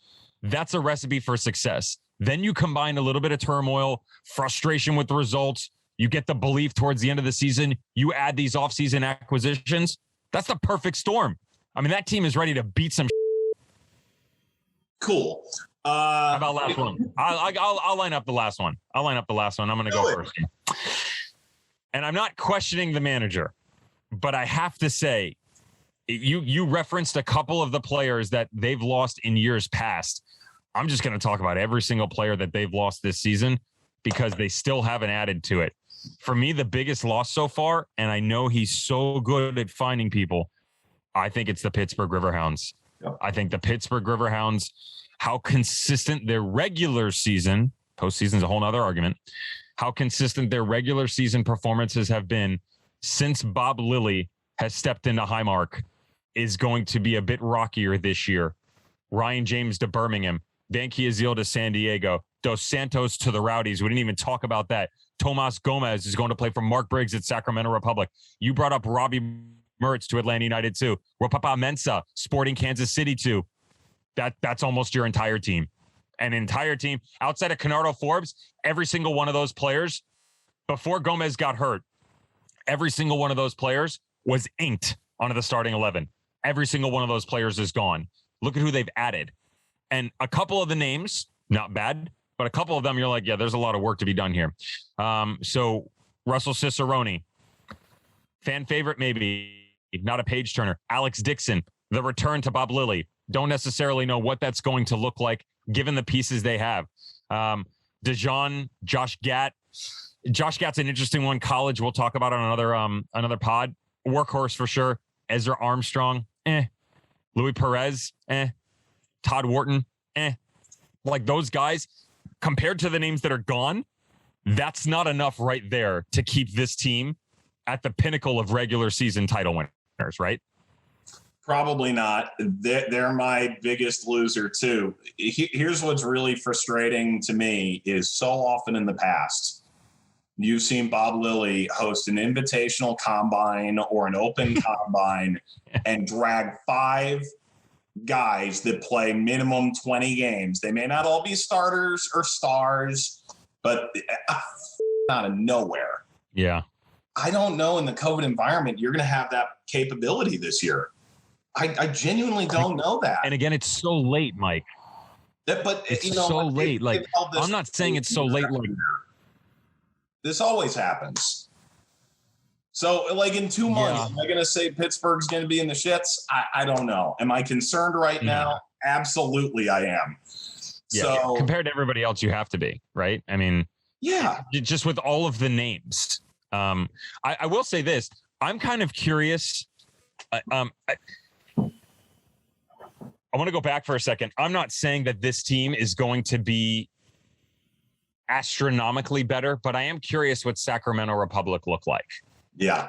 [SPEAKER 1] that's a recipe for success. Then you combine a little bit of turmoil, frustration with the results. You get the belief towards the end of the season. You add these off-season acquisitions. That's the perfect storm. I mean, that team is ready to beat some.
[SPEAKER 2] Cool.
[SPEAKER 1] How about last one? I'll line up the last one. I'm going to go first. And I'm not questioning the manager, but I have to say, you referenced a couple of the players that they've lost in years past. I'm just going to talk about every single player that they've lost this season because they still haven't added to it. For me, the biggest loss so far, and I know he's so good at finding people, I think it's the Pittsburgh Riverhounds. Yep. I think the Pittsburgh Riverhounds, how consistent their regular season, postseason is a whole nother argument, how consistent their regular season performances have been since Bob Lilly has stepped into Highmark is going to be a bit rockier this year. Ryan James to Birmingham, Banky Azil to San Diego, Dos Santos to the Rowdies. We didn't even talk about that. Tomas Gomez is going to play for Mark Briggs at Sacramento Republic. You brought up Robbie Mertz to Atlanta United too. Ropapa Mensah, Sporting Kansas City too. That's almost your entire team. An entire team outside of Kennardo Forbes, every single one of those players, before Gomez got hurt, every single one of those players was inked onto the starting 11. every single one of those players is gone. Look at who they've added. And a couple of the names, not bad, but a couple of them, you're like, yeah, there's a lot of work to be done here. So Russell Cicerone, fan favorite, maybe not a page turner. Alex Dixon, the return to Bob Lilly. Don't necessarily know what that's going to look like given the pieces they have. Dijon, Josh Gatt. Josh Gatt's an interesting one. College, we'll talk about on another pod. Workhorse for sure. Ezra Armstrong, Louis Perez, Todd Wharton, Like those guys, compared to the names that are gone, that's not enough right there to keep this team at the pinnacle of regular season title winners, right?
[SPEAKER 2] Probably not. They're my biggest loser too. Here's what's really frustrating to me is so often in the past, you've seen Bob Lilly host an invitational combine or an open combine and drag 5 guys that play minimum 20 games. They may not all be starters or stars, but out of nowhere.
[SPEAKER 1] Yeah.
[SPEAKER 2] I don't know in the COVID environment, you're going to have that capability this year. I genuinely don't know that.
[SPEAKER 1] And again, it's so late, Mike.
[SPEAKER 2] But
[SPEAKER 1] it's so late. Like, I'm not saying it's so late. Like,
[SPEAKER 2] this always happens. So, like in 2 months, am I going to say Pittsburgh's going to be in the shits? I don't know. Am I concerned right now? Absolutely, I am.
[SPEAKER 1] Yeah,
[SPEAKER 2] so
[SPEAKER 1] compared to everybody else, you have to be, right? I mean,
[SPEAKER 2] yeah,
[SPEAKER 1] just with all of the names. I will say this. I'm kind of curious. I want to go back for a second. I'm not saying that this team is going to be astronomically better, but I am curious what Sacramento Republic look like.
[SPEAKER 2] Yeah.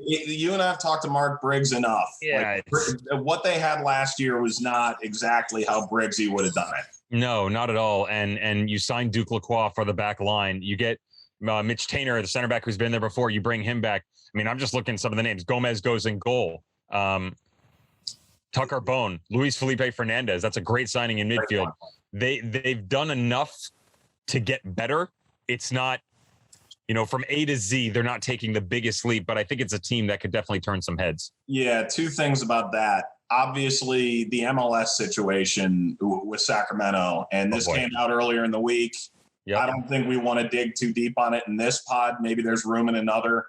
[SPEAKER 2] You and I have talked to Mark Briggs enough.
[SPEAKER 1] Yeah.
[SPEAKER 2] Like, what they had last year was not exactly how Briggsy would have done it.
[SPEAKER 1] No, not at all. And you signed Duke Lacroix for the back line. You get Mitch Tainer, the center back who's been there before. You bring him back. I mean, I'm just looking at some of the names. Gomez goes in goal. Tucker Bone, Luis Felipe Fernandez. That's a great signing in midfield. They've done enough to get better. It's not, from A to Z, they're not taking the biggest leap, but I think it's a team that could definitely turn some heads.
[SPEAKER 2] Yeah, 2 things about that. Obviously, the MLS situation with Sacramento, and this came out earlier in the week. Yep. I don't think we want to dig too deep on it in this pod. Maybe there's room in another.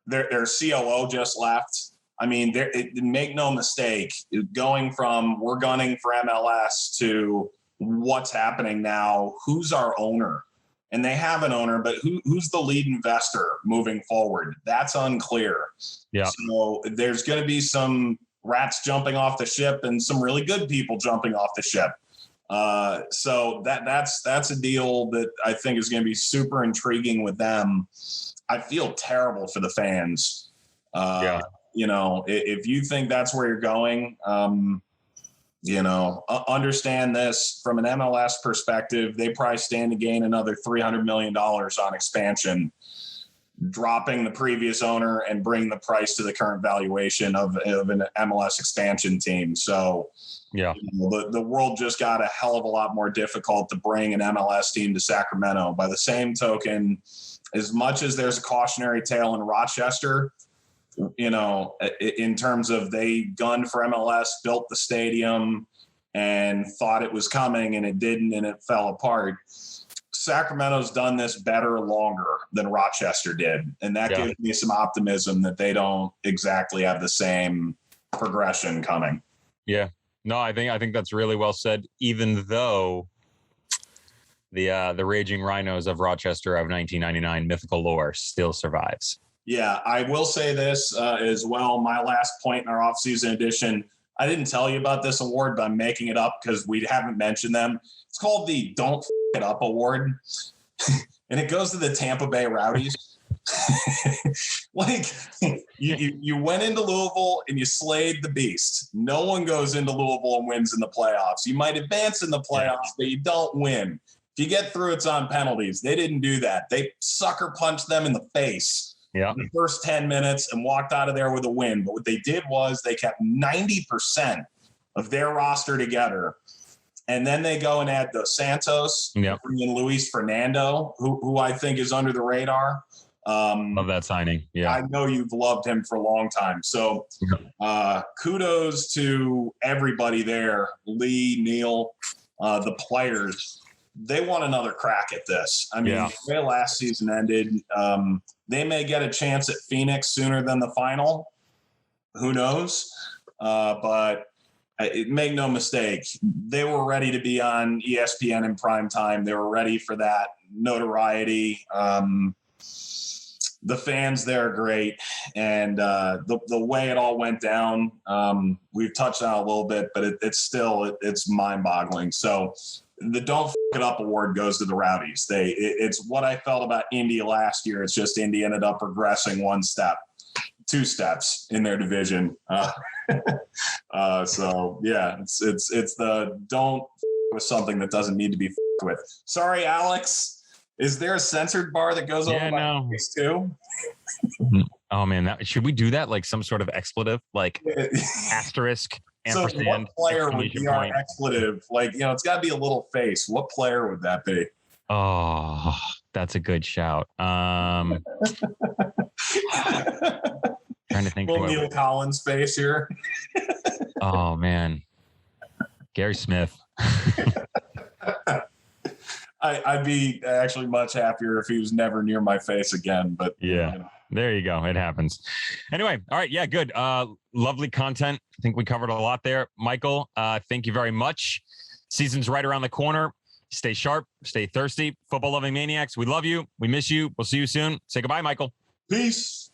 [SPEAKER 2] Their COO just left. I mean, make no mistake, going from we're gunning for MLS to what's happening now, who's our owner? And they have an owner, but who's the lead investor moving forward? That's unclear.
[SPEAKER 1] Yeah.
[SPEAKER 2] So there's going to be some rats jumping off the ship and some really good people jumping off the ship. So that's a deal that I think is going to be super intriguing with them. I feel terrible for the fans. If you think that's where you're going, understand this from an MLS perspective. They probably stand to gain another $300 million on expansion, dropping the previous owner and bring the price to the current valuation of an MLS expansion team. So, the world just got a hell of a lot more difficult to bring an MLS team to Sacramento. By the same token, as much as there's a cautionary tale in Rochester, in terms of they gunned for MLS, built the stadium and thought it was coming and it didn't, and it fell apart. Sacramento's done this better longer than Rochester did. And that gives me some optimism that they don't exactly have the same progression coming.
[SPEAKER 1] Yeah. No, I think that's really well said, even though the Raging Rhinos of Rochester of 1999 mythical lore still survives.
[SPEAKER 2] Yeah, I will say this as well. My last point in our off-season edition, I didn't tell you about this award, but I'm making it up because we haven't mentioned them. It's called the Don't F It Up Award, and it goes to the Tampa Bay Rowdies. Like, you went into Louisville and you slayed the beast. No one goes into Louisville and wins in the playoffs. You might advance in the playoffs, but you don't win. If you get through, it's on penalties. They didn't do that. They sucker punched them in the face. In the first 10 minutes and walked out of there with a win. But what they did was they kept 90% of their roster together. And then they go and add Dos Santos, bring in Luis Fernando, who I think is under the radar.
[SPEAKER 1] Love that signing. Yeah.
[SPEAKER 2] I know you've loved him for a long time. So kudos to everybody there, Lee, Neil, the players. They want another crack at this. I mean, the way last season ended, they may get a chance at Phoenix sooner than the final. Who knows? But make no mistake, they were ready to be on ESPN in prime time. They were ready for that notoriety. The fans there are great. And the way it all went down, we've touched on it a little bit, but it's mind-boggling. So the Don't F It Up award goes to the Rowdies. It's what I felt about Indy last year. It's just Indy ended up regressing 2 steps in their division. So yeah, it's the don't F with something that doesn't need to be F with. Sorry, Alex. Is there a censored bar that goes over my face too?
[SPEAKER 1] Oh man, should we do that? Like some sort of expletive, like asterisk, ampersand.
[SPEAKER 2] So what player would be our expletive? Like, it's got to be a little face. What player would that be?
[SPEAKER 1] Oh, that's a good shout. Trying to think.
[SPEAKER 2] Little Neil Collins face here.
[SPEAKER 1] Oh man, Gary Smith.
[SPEAKER 2] I'd be actually much happier if he was never near my face again. But
[SPEAKER 1] yeah, there you go. It happens. Anyway, all right. Yeah, good. Lovely content. I think we covered a lot there. Michael, thank you very much. Season's right around the corner. Stay sharp. Stay thirsty. Football loving maniacs. We love you. We miss you. We'll see you soon. Say goodbye, Michael.
[SPEAKER 2] Peace.